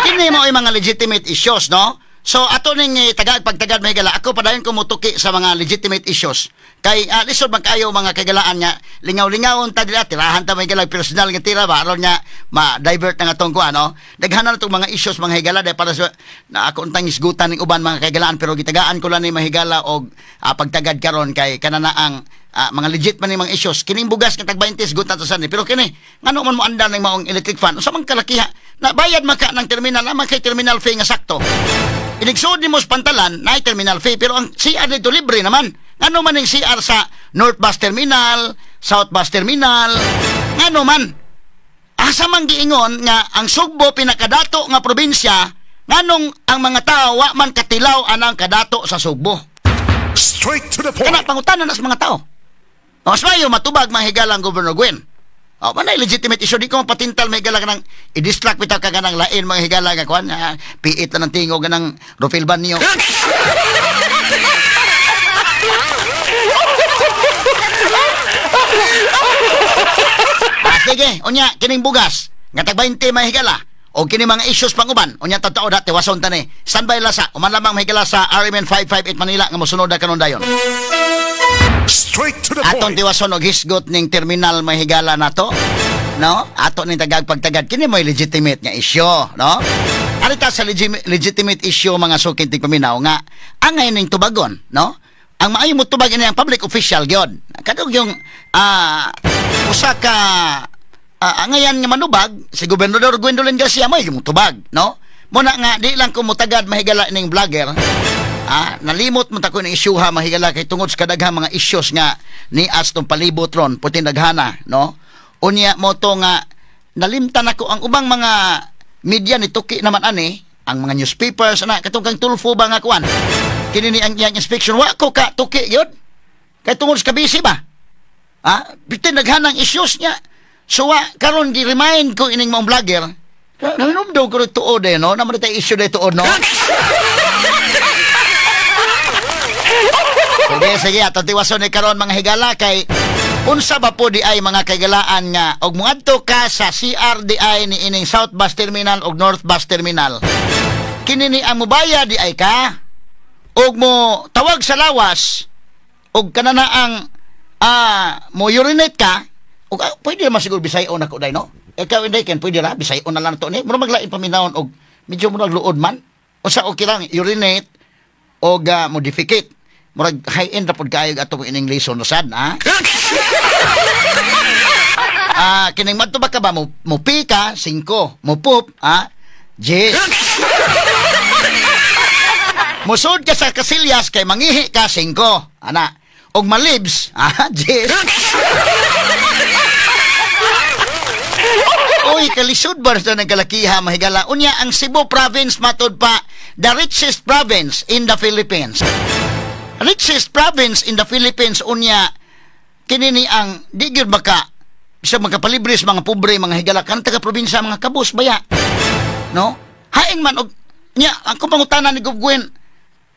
Kini mo ay mga legitimate issues, no? So ato ning pagtagad mga higala, ako padayon ko mutuki sa mga legitimate issues. Kay lisod man kayo mga kagalaan niya, lingaw-lingawon ta dila tirahan ta may higala personal nga tira ba aron niya ma-divert na nga tong kuano. Daghanan tong mga issues mga higala dahil para sa na ako untang isgutan ning uban mga kagalaan pero gitagaan ko lang ni mahigala og pagtagad karon kay kanana ang mga legit man ni mga issues. Kining bugas nga tag 20 gutan to sani pero kini ngano man mo andar ning maong electric fan unsa man kalakiha na bayad man ka ng terminal naman kay terminal fee nga sakto. Inigsud nimo sa pantalan na terminal fee pero ang CR dito libre naman. Ngano man ning CR sa North Bus Terminal, South Bus Terminal, ngano man. Asa man giingon nga ang Sugbo pinakadato nga probinsya nganong ang mga tao wa man katilaw anang kadato sa Sugbo. Straight to the point. Kana pangutanan na sa mga tao. Mas mayo matubag mga higala ang Governor Gwen. Manay legitimate issue di ko mapatintal may higala ka ng i-distract bitaw ka ng lain mga higala nga kuan piit na ng tingog ng Rufil ban niyo. Sige, unya kining bugas nga tag 20 mga higala o kini mga issues panguban unya totoo dati wason tani standby lasa uman lamang mga higala sa RMN 558 Manila nga mosunod na kanon dayon. Straight to the Atong point. tiwason og hisgot ning terminal mahigala nato, no? Ato ning tagag pagtagad kini mo legitimate nga issue, no? Arita sa legitimate issue mga sukid tigpaminaw nga angay ning tubagon, no? Ang maayo mo tubag ini ang public official gyud. Kadug yung usa ka angayan nga manubag si Gobernador Gwendolyn Garcia mo yung tubag, no? Muna nga di lang ko mutagad mahigala ning vlogger. Nalimot mo ta ko ning isyuha mahigala kay tungod sa kadaghang mga issues nga ni Aston palibot ron putin daghana, no? Unya mo to nga nalimtan ako ang ubang mga media ni tuki naman ani ang mga newspapers na katong kang Tulfo ba nga kuan kini ni ang iyang inspection wa ko ka tuki gyud kay tungod sa kabisi ba bitin naghanang issues niya so karon gi-remind ko ining mga vlogger nanumdo ko tuod no naman tay issue day tuod no. Sige ato tiwason ni karon mga higala kay unsa ba po di ay mga kagalaan nga og moadto ka sa CRDI ni ining South Bus Terminal og North Bus Terminal kini ni ang mobaya di ay ka og mo tawag sa lawas og kanana ang mo urinate ka og pwede naman siguro bisayon ako day no ikaw inday ken pwede ra bisayon na lang to ni mura maglain paminawon og medyo mo nagluod man usa okay lang urinate og modificate murag high-end na po kayo atong in English no sad, kining matubak ka ba mo pika 5 mo poop 10 musod ka sa kasilyas kay mangihi ka 5 ana og malibs 10 Oy kalisod ba sa ng kalakiha mahigala unya ang Cebu province matud pa the richest province in the Philippines. Richest province in the Philippines unya kini ni ang di gyud baka bisa magkapalibre sa mga pobre mga higala kan taga probinsya mga kabus baya no hain man og nya ang pangutana ni Gob Gwen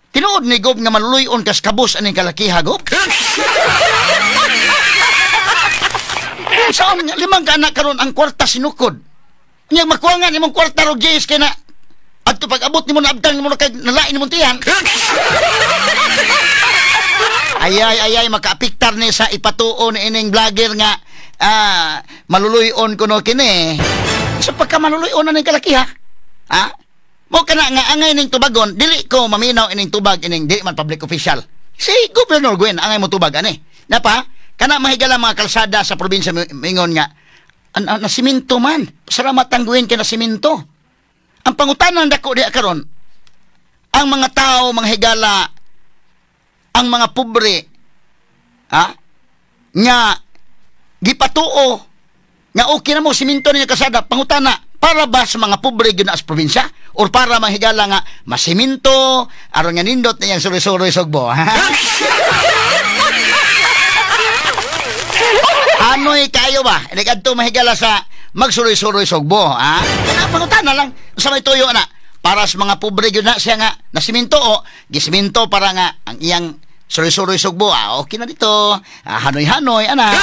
tinuod ni Gob nga maluluyon kas kabus aning kalakiha Gob saan limang ka anak karon ang kwarta sinukod nya makuangan imong kwarta ro Jays kay na adto pag abot nimo na abtang nimo kay nalain nimo tiyan Ayay makaapiktar ni sa ipatuo ni ining vlogger nga maluluyon ko no kini. So pagka maluluyon na ning kalakiha. Mo kana nga angay ning tubagon dili ko maminaw ining tubag ining di man public official. Si Governor Gwen angay mo tubag ani. Napa kana mahigala mga kalsada sa probinsya mingon nga na simento man. Salamat ang Gwen kay na simento. Ang pangutanan dako di karon ang mga tao mga higala ang mga pobre nga gipatuo nga okay na mo siminto niya kasada pangutana para ba sa mga pobre gyud na sa probinsya or para mahigala nga masiminto aron nga nindot niyang suri-suri sugbo anoy kayo ba nagadto mahigala sa magsuri-suri sugbo kana pangutana lang sa may tuyo na para sa mga pobre gyud na siya nga nasiminto o gisiminto para nga ang iyang suri-suri sugbo okay na dito hanoy-hanoy ana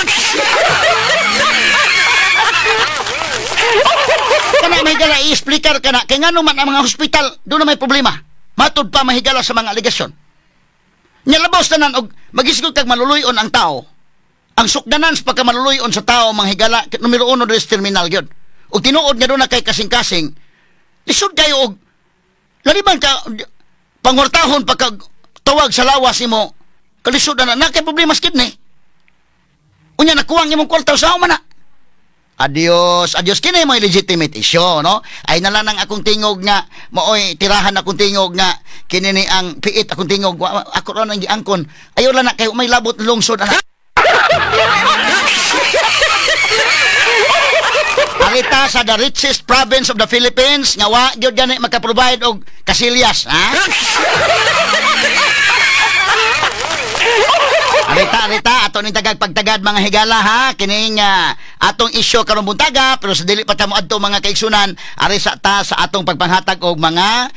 kana mahigala i-explicar kana kay ngano man ang mga hospital doon na may problema matud pa mahigala sa mga aligasyon nya labaw tanan og magisgod kag maluluyon ang tao ang sukdanan sa pagkamaluluyon sa tao mahigala numero 1 sa terminal gyud og tinuod nga doon na kay kasing-kasing lisod kayo og laliban ka pangwartahon pagka tawag sa lawas mo kalisod na kay problema skid ni unya nakuwang imong kwarta sa man na adios kini mo legitimate issue no ay nalanang akong tingog nga mooy tirahan akong tingog nga kini ni ang piit akong tingog ako ra nang giangkon ayo lang na kay may labot lungsod ana Arita sa the richest province of the Philippines nga wa gyud gani maka-provide og kasilyas Arita ato ning tagag pagtagad mga higala kining atong isyu karon buntaga pero sa dili pa ta moadto mga kaigsunan ari sa atong pagpanghatag og mga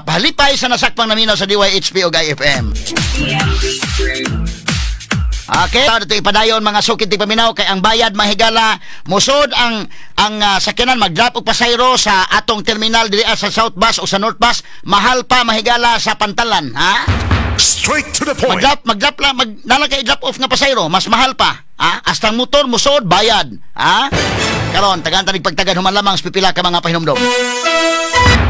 pahalipay sa nasakpang naminaw sa DYHP ug IFM. Okay, dito ipadayon mga sukid ti paminaw kay ang bayad mahigala musod ang sakyanan mag-drop og pasayro sa atong terminal diri sa South Bus o sa North Bus mahal pa mahigala sa pantalan Straight to the point. Mag-drop lang nalagay drop off nga pasayro mas mahal pa hasta ang motor musod bayad karon tagan tanig pagtagad human lamang sa pipila ka mga pahinumdom.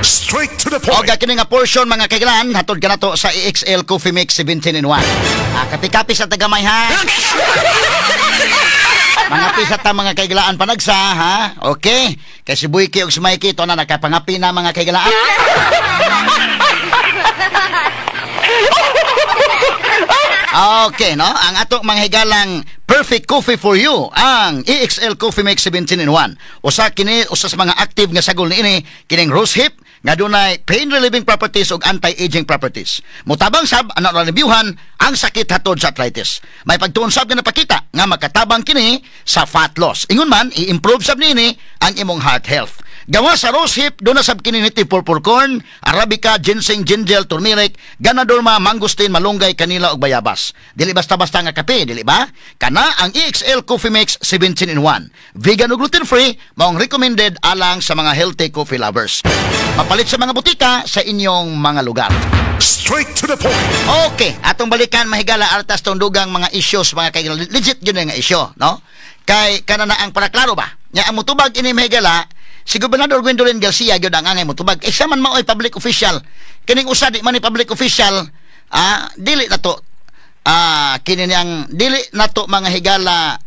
Straight to the O point. kini nga portion mga kailan hatod ka na to sa EXL Coffee Mix 17-in-1. Kapi-kapi sa tagamay ha. Mga pisa ta mga kaigalaan panagsa ha. Okay? Kay si Buyki og si Mikey to na nakapangapi na mga kaigalaan. Okay, no? Ang atong mga higalang perfect coffee for you, ang EXL Coffee Mix 17-in-1. Usa kini usa sa mga active nga sagol niini kining rose hip nga dunay pain relieving properties ug anti-aging properties. Mutabang sab ana ra reviewhan ang sakit hatod sa arthritis. May pagtuon sab nga napakita nga makatabang kini sa fat loss. Ingon man i-improve sab nini ang imong heart health. Gawa sa rose hip, doon na sab kini native purple corn, arabica, ginseng, ginger, turmeric, ganadorma, mangustin, malunggay, kanila ug bayabas. Dili basta-basta nga kape, dili ba? Kana ang EXL Coffee Mix 17-in-1. Vegan ug gluten-free, maong recommended alang sa mga healthy coffee lovers. Mapalit sa mga butika sa inyong mga lugar. Straight to the point. Okay, atong balikan mahigala artas tong dugang mga issues mga kay legit yun nga issue, no? Kay kana na ang para klaro ba? Nya ang mutubag ini mahigala si Gobernador Gwendolyn Garcia gyud ang angay motubag. Isa man maoy public official. Kining usa di man ni public official, dili na to. Kini niyang dili na to mga higala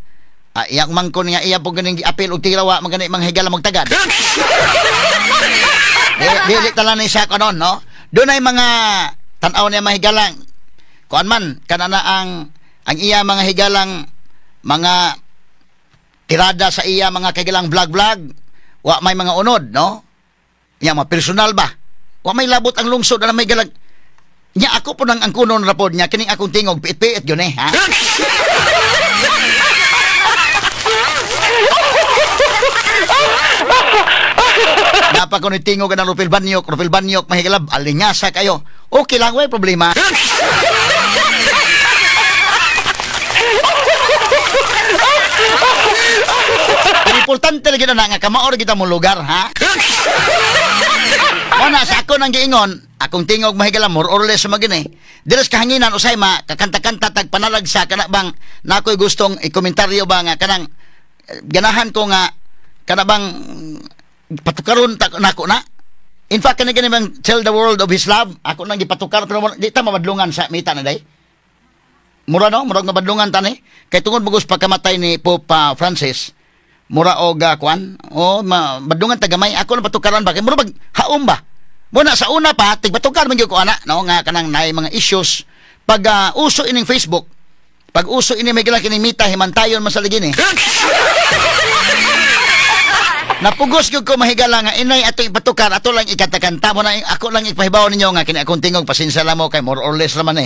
iyang mangkon nga iya po ganing giapil og tirawa magani mga higala magtagad. Dili tala ni siya kanon, no? Doon ay mga tan-aw niya mahigalang. Kuan man kanana ang iya mga higalang mga tirada sa iya mga kagilang vlog. Wa may mga unod, no? Nya mga personal ba? Wa may labot ang lungsod na may galag. Nya ako po nang ang kunon rapod niya kining akong tingog piit-piit yun ha? Napa ko ni tingog ng Rupil Banyok mahigalab alingasa kayo. Okay lang, way problema. Importante lagi na nga kamaor kita mo lugar, ha? Mana sa ako nang giingon, akong tingog mahigala more or less magini. Diras kahanginan usay kakanta-kanta tag panalagsa kana bang nakoy gustong ikomentaryo ba nga kanang ganahan ko nga kana bang patukaron nako na. In fact kani bang tell the world of his love, ako nang gipatukar pero di ta mamadlungan sa mita na day. Mura no, murag mabadlungan tani. Kay tungod bugos pagkamatay ni Pope Francis. Mura og kwan badungan tagamay ako na patukaran ba kay mura bag haom ba muna sa una pa tigbatukar man gyud ko ana no nga kanang naay mga issues pag uso ining Facebook pag uso ini may gila kining mita himantayon man sa ligi ni napugos gyud ko mahigala nga inay ato ipatukar ato lang ikatakanta mo na ako lang ipahibaw ninyo nga kini akong tingog pasensya mo kay more or less raman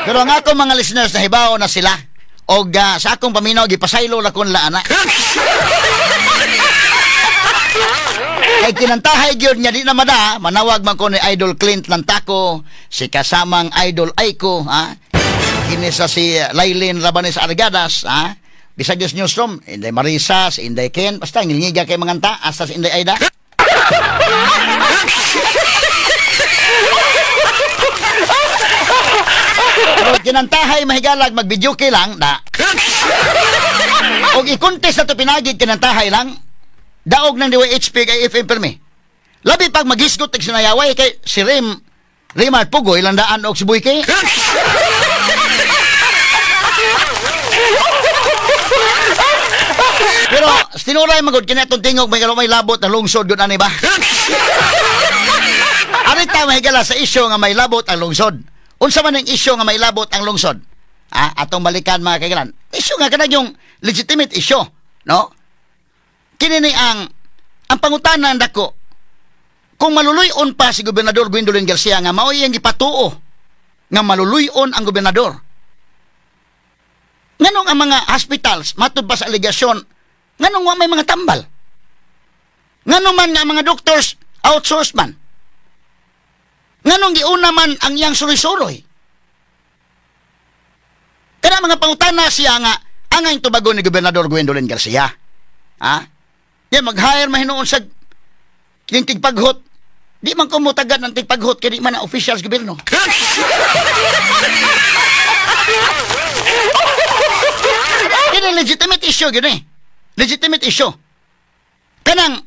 pero nga ako mga listeners na hibaw na sila og sa akong paminaw gipasaylo na kun laana. Ay kinantahay gyud nya di na mada manawag man ko ni Idol Clint Lantako si kasamang Idol Aiko kini sa si Lailin Rabanes Argadas bisag Diyos Newsroom Inday Marisa si Inday Ken basta ngilngiga kay manganta hasta si Inday Aida. Pero kinantahay mahigalag mag-video kay lang da. Og i-contest na to pinagid kinantahay lang. Daog ng DWHP kay FM permi. Labi pag maghisgot og sinayaway kay si Rimar Pugoy landaan og si Buyke. Pero tinuray magud kini atong tingog may labot na lungsod gud ani ba? Arita mahigala sa isyu nga may labot ang lungsod. Unsa man ang isyu nga may labot ang lungsod? Atong balikan mga kaigalan. Isyu nga kanang yung legitimate issue, no? Kini ni ang pangutanan dako. Kung maluluyon pa si Gobernador Gwendolyn Garcia nga mao iyang gipatuo nga maluluyon ang gobernador. Nganong ang mga hospitals matud pa sa aligasyon nganong wa may mga tambal? Nganong man nga mga doctors outsource man? Nganong giuna man ang iyang suloy-suloy? Kana mga pangutana siya nga angay tubagon ni Gobernador Gwendolyn Garcia. Yan mag-hire mahinuon sa tigpaghot. Di man ko mutagan ng tigpaghot kaya di man ang officials gobyerno. Yan ang legitimate issue gini. Legitimate issue. kanang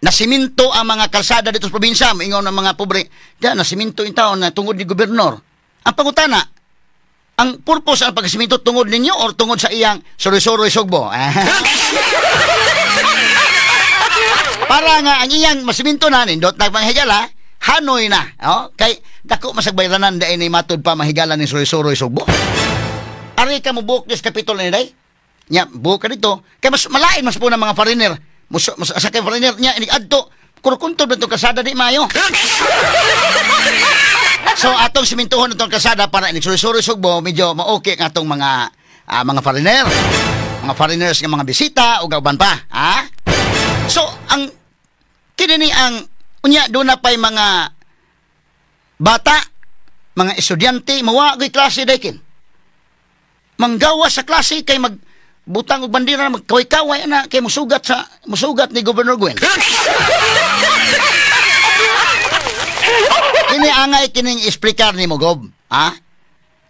nasiminto ang mga kalsada dito sa probinsya, maingon ng mga pobre, diyan nasiminto yung taon na tungod ni gobernador. Ang pangutana, ang purpose ang pagsiminto tungod ninyo or tungod sa iyang soroy-soroy sugbo? Para nga ang iyang masiminto na nindot na panghigala, hanoy na. Oh? Kay dako masagbayranan dahil ni matod pa mahigala ni soroy-soroy sugbo. Ari ka mo buok des kapitol ni day. Nya buok ka dito. Kay mas malain mas po ng mga foreigner. Sa kay foreigner niya inig adto kurkunto dito kasada di mayo. So atong simintuhon itong kasada para inig soroy-soroy sugbo medyo ma-okay ang atong mga foreigner. Mga foreigners nga mga bisita o gauban pa. Ha? So ang kinini ang unya doon na pa'y mga bata, mga estudyante, mawagay klase daykin. Manggawa sa klase kay magbutang og bandera, magkaway-kaway na kay musugat ni Governor Gwen. Kini angay kining explicar ni mo Gob, ha?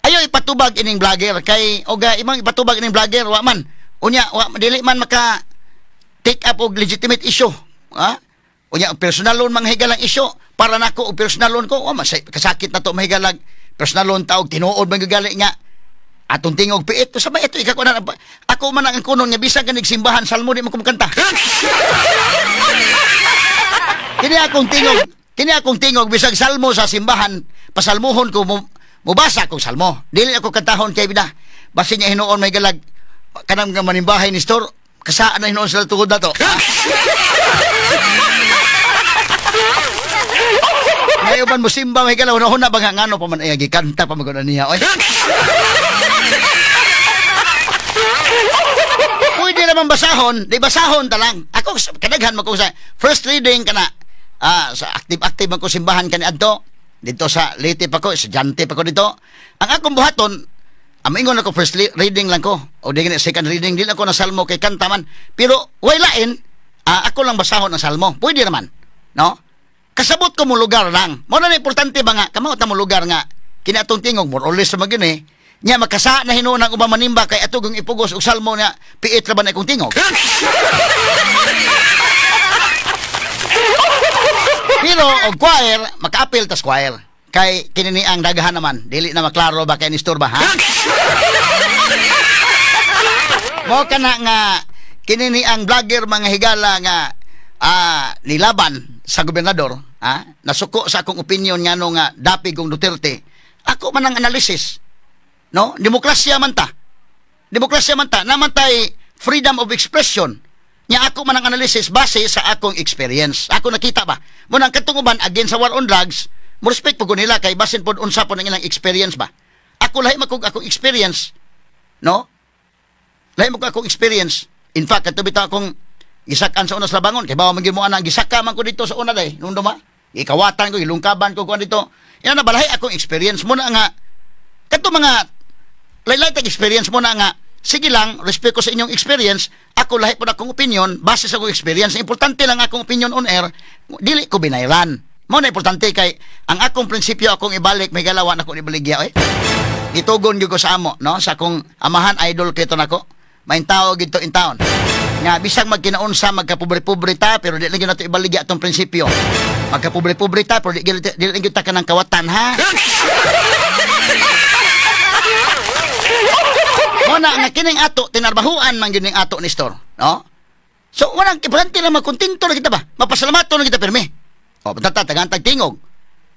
Ayo ipatubag ining vlogger kay oga imong ipatubag ining vlogger wa man. Unya wa dili man maka take up og legitimate issue, ha? Unya personalon manghigalang issue para nako og personalon ko, kasakit na to mahigalag personalon taog tinuod magagali nga atong tingog piit to sabay ito ikako na ako man ang kunon nga bisag kanig simbahan salmo di man kumkanta. Kini akong tingog bisag salmo sa simbahan pasalmuhon ko mubasa kong salmo dili ako kantahon kay bida basin niya hinuon mahigalag kanang nga manimbahay ni store kasaan na hinuon sila tungod na to. Ngayon man mo simba may galaw na ba nga ngano pa man ay gikanta pa maguna niya oy. Pwede naman basahon, di basahon ta lang. Ako kadaghan man ko sa first reading kana sa active man ko simbahan kani adto dito sa Leyte pa ko, estudyante pa ko dito. Ang akong buhaton amingon ako first reading lang ko o di second reading din ako na salmo kay kanta man. Pero way lain ako lang basahon ang salmo. Pwede naman, no? Kasabot ko mo lugar lang. Mo na importante ba nga kamao ta mo lugar nga kini atong tingog more or less magin nya makasa na hinuon ang ubang manimba kay ato gong ipugos og salmo na piit ra ba na akong tingog. Pero og choir maka-appeal tas choir kay kini ni ang daghan naman dili na maklaro ba kay ni istorba ha. Mo kana nga kini ni ang vlogger mga higala nga nilaban sa gobernador, nasuko sa akong opinion nga no nga dapig kong Duterte. Ako man ang analysis, no? Demokrasya man ta naman tay freedom of expression. Nya ako man ang analysis base sa akong experience. Ako nakita ba mo nang katunguban against sa war on drugs, mo respect po ko nila kay basin pod unsa po ang ilang experience ba. Ako lahi makog akong experience, no? Lahi makog akong experience. In fact, kato bitaw akong gisakan sa una sa labangon kay bawa man gyud mo ana gisaka man ko dito sa una day nung duma ikawatan ko ilungkaban ko dito ina na balahi akong experience mo na nga kadto mga laylay tag experience mo na nga sige lang respect ko sa inyong experience ako lahi pod akong opinion base sa akong experience importante lang akong opinion on air dili ko binayran mo na importante kay ang akong prinsipyo akong ibalik may galawan ako ibaligya gitugon gyud ko sa amo no sa akong amahan idol kito nako main tao gito in town nga bisag magkinaunsa magkapobre-pobre ta pero di lang gyud nato ibaligya atong prinsipyo magkapobre-pobre ta pero di lang gyud ta kanang kawatan ha. Muna nga kining ato tinarbahuan man gyud ning ato ni store no so walang importante lang magkontento na kita ba mapasalamaton na kita permi o tagan tingog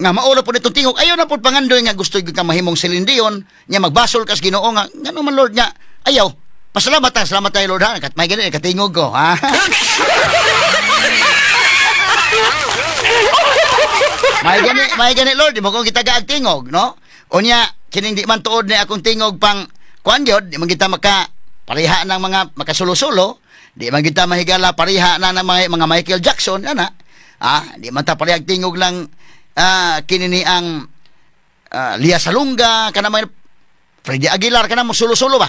nga maulo po nitong tingog ayaw na po pangandoy nga gusto gyud ka mahimong silindiyon nya magbasol kas Ginoo nga ngano man Lord nya ayaw. Pasalamat tayo Lord ha. May ganun, katingog ko ha. may gani Lord, di mo kong kita gaagtingog, no? Unya, kining di man tuod ni akong tingog pang kuan gyud, di man kita pariha ng mga makasulo-sulo, di man kita mahigala pariha na ng mga Michael Jackson, ana. Di man ta parihag tingog lang kini ni ang Lia Salunga kana may Freddy Aguilar kana mo sulo-sulo ba?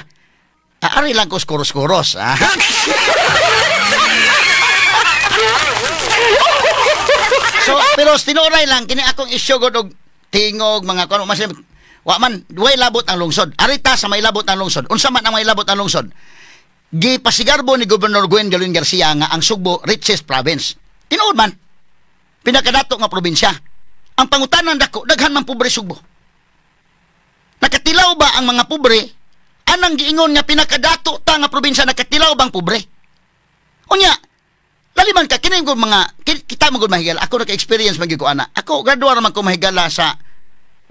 Ari lang ko skuros-skuros. So, pero tinuray lang kini akong isyu gud og tingog mga kuno mas wa man way labot ang lungsod. Arita sa may labot ang lungsod. Unsa man ang may labot ang lungsod? gipasigarbo ni Governor Gwendolyn Garcia nga ang Sugbo richest province. Tinuod man, pinakadato nga probinsya. Ang pangutanan dako, daghan man pobre Sugbo. Nakatilaw ba ang mga pobre? Anang giingon nga pinakadato ta nga probinsya, nakatilaw bang pobre? Unya, laliman ka, kining mga, kita mo mahigala, ako naka-experience magyud ko ana. Ako, graduar man ko mahigala sa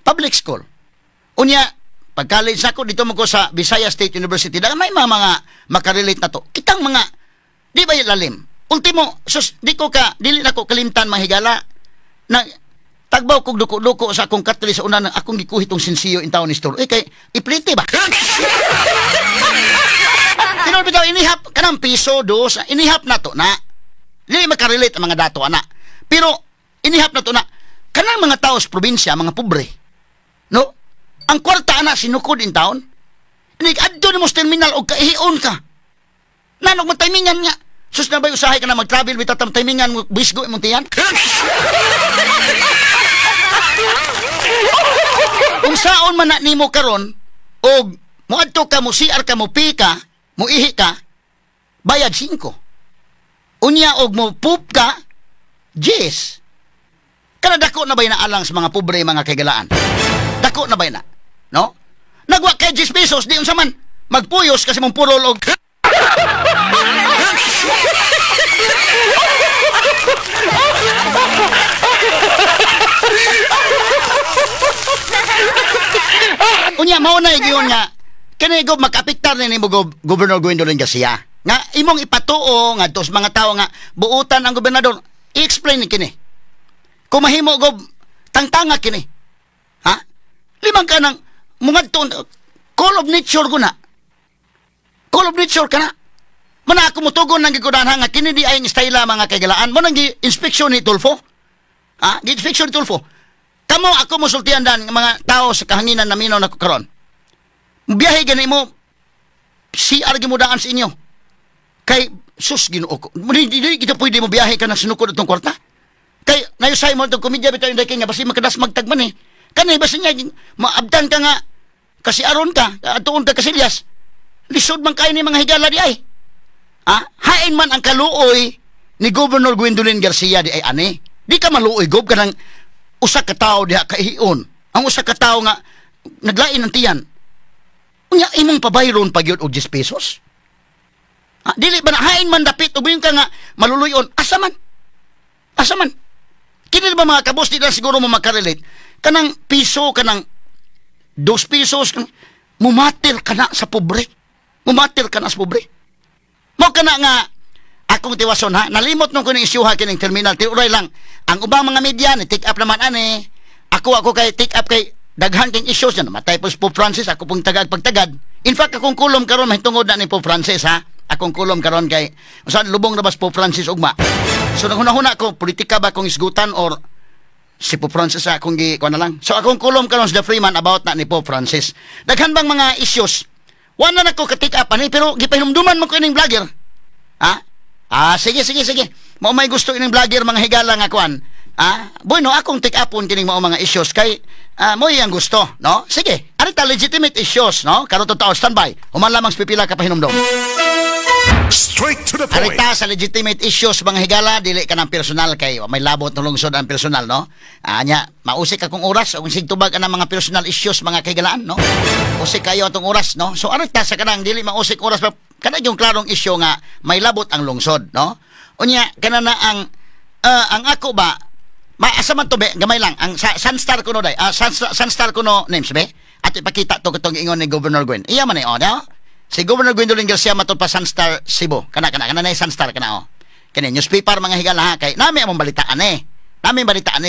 public school. Unya, pag-college ako, dito mo ko sa Visayas State University, dahil may mga makarelate na to. Kitang mga, di ba yung lalim? Ultimo, dili na ko kalimtan mahigala, na tagbaw kog duko-duko sa akong katli sa una, akong gikuhit tong sinsiyo in taon ni store. Kay, iplite ba? Tinol bitaw, inihap, kanang piso, dos, inihap na to na, dili makarelate ang mga dato, ana. Pero, inihap na to na, kanang mga tao sa probinsya, mga pobre, no? Ang kwarta ana sinukod in taon. Inig adto ni mo sa terminal og kaihion ka. Nanog man timingan nga. Sus na ba usahay ka na mag-travel bitaw timingan mo bisgo imong tiyan? Kung saon man na nimo karon og moadto ka mo CR ka mo pika, mo ihi ka, bayad 5. Unya og mo poop ka, 10. Kana dako na ba inaalang sa mga pobre mga kagalaan? Dako na ba na? No? Nagwa kay 10 pesos, di unsa man magpuyos kasi mong purol og unya mao na iyon nga kani go makapiktar ni mo Governor Gwendolyn Garcia nga imong ipatuo nga tos mga tawo nga buutan ang gobernador i-explain ni kini kung mahimo go tangtanga kini ha limang ka nang mungadto call of nature ko na call of nature ka na mana ako mutugon ng gikudahan nga kini di ay style mga kagalaan mo nang gi-inspection ni Tulfo ha gi-inspection ni Tulfo kamo ako musultian dan mga tao sa kahanginan na minaw na karon biyahe gani mo CR gimudaan sa inyo kay sus Ginoo ko di kita pwede mo biyahe ka na sinukod atong kwarta kay nayusay mo itong komedya bitaw yung daking nga basi makadas magtagman eh kanay basi niya maabdan ka nga kasi aron ka atuon ka kasilyas lisod man kayo ni mga higala di ay hain man ang kaluoy ni Governor Gwendolyn Garcia di ay ani di ka maluoy gob ka ng usa ka tawo diha kaihion ang usa ka tawo nga naglain ng tiyan unya imong pabayron pagyud og 10 pesos dili ba na hain man dapit ubiyon ka nga maluluyon asa man kini ba mga kabos di na siguro mo makarelate kanang piso kanang 2 pesos mumatir ka na sa pobre mo ka na nga akong tiwason ha nalimot nung kuning isyuha kining terminal tiuray lang ang ubang mga media ni take up naman ani ako kay take up kay daghan king issues na namatay po si Pope Francis ako pong pagtagad in fact akong kulom karon mahitungod na ni Pope Francis ha akong kulom karon kay usan lubong na bas Pope Francis ugma so naghuna ko politika ba kung isgutan or si Pope Francis akong kuha na lang so akong kulom karon sa The Freeman about na ni Pope Francis daghan bang mga issues wala na ko ka-take up ani pero gipahinumduman mo ko ining vlogger sige mao may gusto ining vlogger mga higala nga kuan bueno akong take upon kining mao mga issues kay mo yang gusto no sige arita legitimate issues no karon totoo standby human lamang pipila ka pahinumdom Straight to the point. arita sa legitimate issues mga higala dili ka ng personal kay may labot ng lungsod ang personal no anya mausik akong oras kung sigtubag ka ng mga personal issues mga kahigalaan no usik kayo atong oras no so arita sa kanang dili mausik oras pa kana yung klarong issue nga may labot ang lungsod no unya kana na ang ako ba maasa man to be gamay lang ang Sunstar ko no day Sunstar ko no names be at ipakita to katong ingon ni Governor Gwen iya man no si Governor Gwendolyn Garcia matod pa Sunstar Cebu kana na Sunstar kana kani newspaper mga higala ha kay nami among balitaan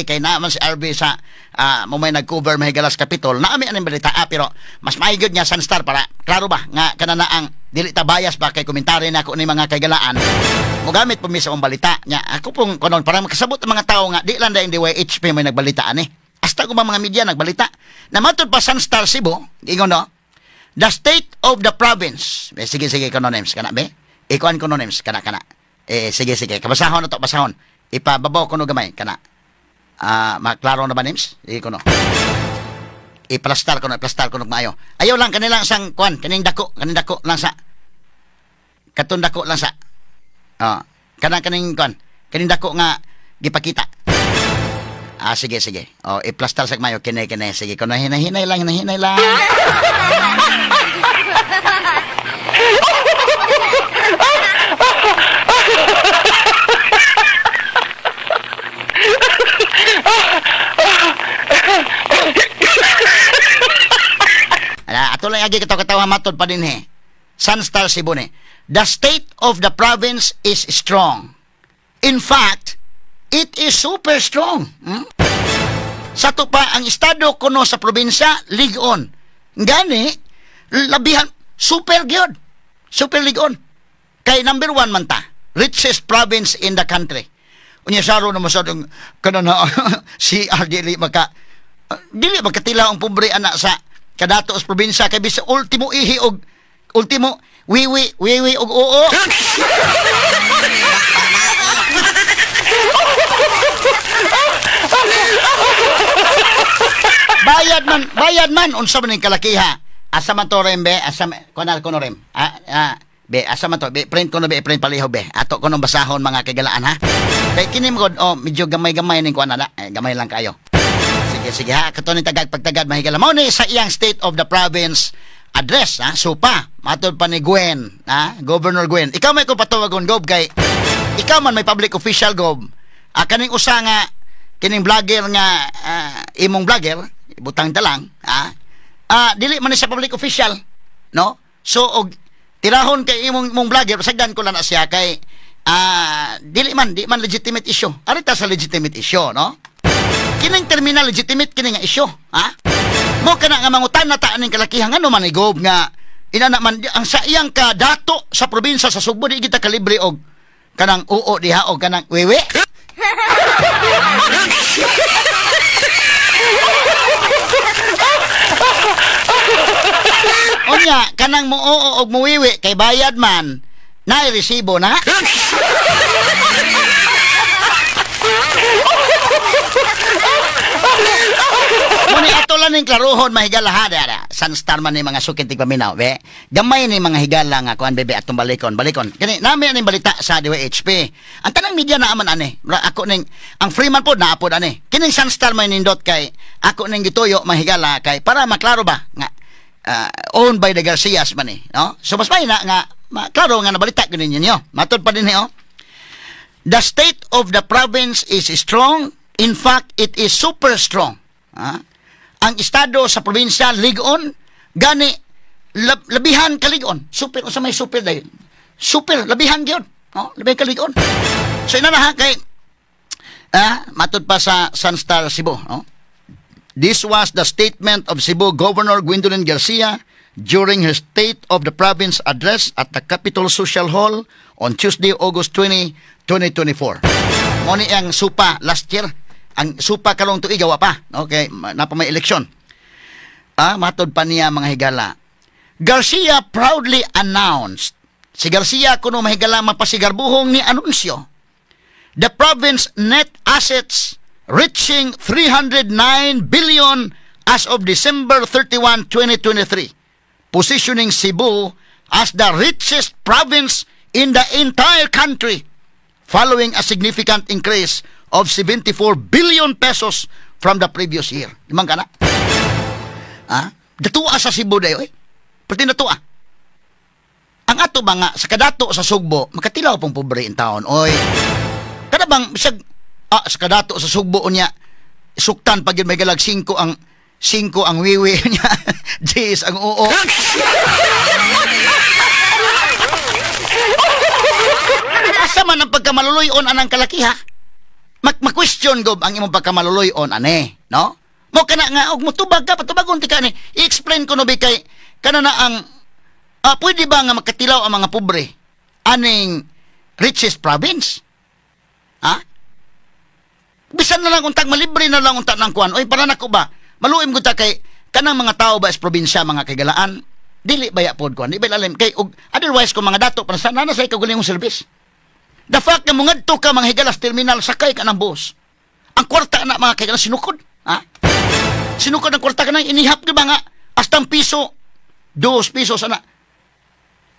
kay naman si RB sa mo may nag-cover mahigala sa Capitol nami aning balita pero mas maayod niya Sunstar para klaro ba nga kana na ang dili ta bias ba kay komentary nako ni mga kagalaan mo gamit po mi sa balita nya ako pong kanon para makasabot ang mga tao nga di lang daing DYHP may nagbalitaan hasta ko mga media nagbalita na matod pa Sunstar Cebu ingon no the state of the province sige names kana be ikuan names kana sige kabasahon na to basahon ipababaw ko no gamay kana maklaro na ba names iko no iplastar ko no maayo ayaw lang kanilang sang kuan kaning dako lang sa Katong dako lang sa kaning dako nga gipakita. Sige. I-plaster sa mayo kini. Sige, kuno hinay lang. Ato lang agi katawa matod pa din Sunstar Cebu ni. The state of the province is strong. In fact, it is super strong. Sa to pa ang estado kuno sa probinsya ligon. Gani labihan super gyud. Super ligon. Kay number 1 man ta. Richest province in the country. Unya saro na masadong kanana si dili makatila ang pobre anak sa kadato sa probinsya kay bisa ultimo ihi og ultimo wiwi og oo. Bayad man unsa man ning kalakiha. Asa man to rembe, asa kuno rem. Be asa man to, be print palihaw be. Ato kuno basahon mga kagalaan ha. Kay kini mo medyo gamay-gamay ning kuan ana. Gamay lang kayo. Sige ha, kato ni pagtagad mahigala mo ni sa iyang state of the province address ha, supa matod pa ni Gwen Governor Gwen. Ikaw may ko patawagon Gob kay ikaw man may public official Gob. Kaning usa nga kining vlogger nga imong vlogger butang talang dili man ni sa public official no, so og tirahon kay imong vlogger sagdan ko lang na siya kay di man legitimate issue. Arita sa legitimate issue no, kining terminal legitimate kining nga issue mo kana nga mangutan na taan ning kalakihan ano man igob nga inana man ang sa iyang kadato sa probinsya sa Sugbo di kita kalibre og kanang oo diha og kanang wewe. Unya kanang mo oo og muwiwi kay bayad man na resibo na. Muni ato lang ning klaruhon mahigala ha Sunstar man ni mga sukit tigpaminaw be. Gamay ni mga higala nga kuan bebe atong balikon. Kani nami ani balita sa DWHP. Ang tanang media na aman ani. Ako ning ang Freeman pod na apod ani. Kining Sunstar man nindot kay ako ning gituyo mahigala kay para maklaro ba nga owned by the Garcias man ni, no? So mas may na nga maklaro nga nabalita kunin ninyo. Matod pa din The state of the province is strong. In fact, it is super strong. Ang estado sa probinsya ligon gani labihan kaligon. Super usa may super dahil. Super labihan gyud, no? Labihan kaligon. So ina na kay matud pa sa Sunstar Cebu, no? This was the statement of Cebu Governor Gwendolyn Garcia during her State of the Province address at the Capitol Social Hall on Tuesday, August 20, 2024. Moni ang supa last year. Ang supa karong tuig gawa pa. Okay, napa may eleksyon. Matod pa niya mga higala. Garcia proudly announced. Si Garcia kuno mahigala mapasigarbuhong ni anunsyo. The province net assets reaching 309 billion as of December 31, 2023, positioning Cebu as the richest province in the entire country, following a significant increase of 74 billion pesos from the previous year. Limang kana? Datua sa Cebu dayo Pati datua. Ang ato ba nga, sa kadato sa Sugbo, makatilaw pong pobre in taon. Oy, kada bang, sa kadato sa Sugbo niya, suktan pag yun may galag 5 ang wiwi niya, 10 ang oo. Asa man ang pagkamaluluyon anang kalakiha? Mag-question gob ang imong pagkamaluluyon ane, no? Mo kana nga og mutubag ka patubagon ti ka ni. I-explain ko no kay kana na ang pwede ba nga makatilaw ang mga pobre aning richest province? Bisan na lang untag malibre na lang untag ng kuan. Oy para nako ba? Maluim gud ta kay kanang mga tao ba sa probinsya mga kagalaan dili baya pod kuan. Di ba lalim kay og otherwise kung mga dato para sana na sa kagulingong service. The fact na mungadto ka mga higalas terminal sakay ka ng bus. Ang kwarta na mga kagalaan sinukod. Sinukod ang kwarta ka na inihap di ba nga hastang piso 2 pesos ana.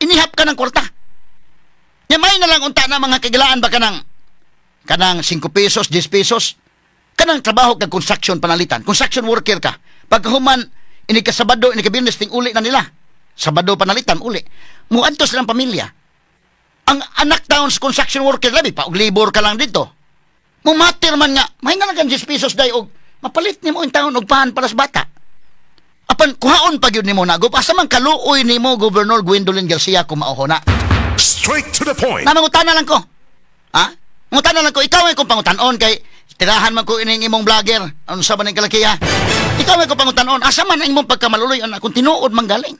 Inihap ka ng kwarta. Nya may na lang unta na mga kagilaan ba kanang 5 pesos, 10 pesos. Kanang trabaho kag construction panalitan. Construction worker ka. Pagkahuman ini ka Sabado, ini ka Biyernes ting uli na nila. Sabado panalitan uli. Muadto silang pamilya. Ang anak taon sa construction worker labi pa og labor ka lang dito. Mumatir man nga, may nga lang 10 pesos day og mapalit nimo in taon og pahan para sa bata. Apan kuhaon pa gyud nimo nagop asa man kaluoy nimo Governor Gwendolyn Garcia kumaohona. Straight to the point. Namangutana lang ko. Ha? Mangutana lang ko, ikaw ay kong pangutanon kay tirahan man ko ining imong vlogger. Ano sa man ang kalakiya? Ikaw ay kong pangutanon. Asa man ang imong pagkamaluloy kung tinuod man galing.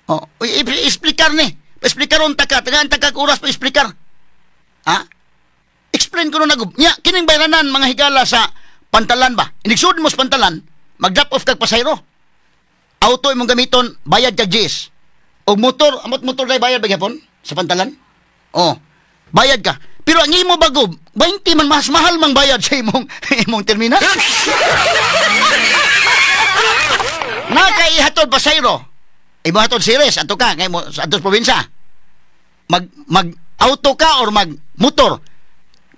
Oh, explicar ni. Explikaron taka, tagaan taka oras pa explicar. Ha? Explain ko no nagub. Nya, kining bayranan mga higala sa pantalan ba? Inigsud mo sa pantalan, mag-drop off kag pasahero. Auto imong gamiton, bayad kag GS. Og motor, amot motor day bayad bagapon sa pantalan. Oh, bayad ka. Pero ang imo bagob, 20 man mas mahal mang bayad sa imong terminal. Nakaihatod pasayro. Imo hatod series ato ka kay mo sa atos probinsya. Mag auto ka or mag motor.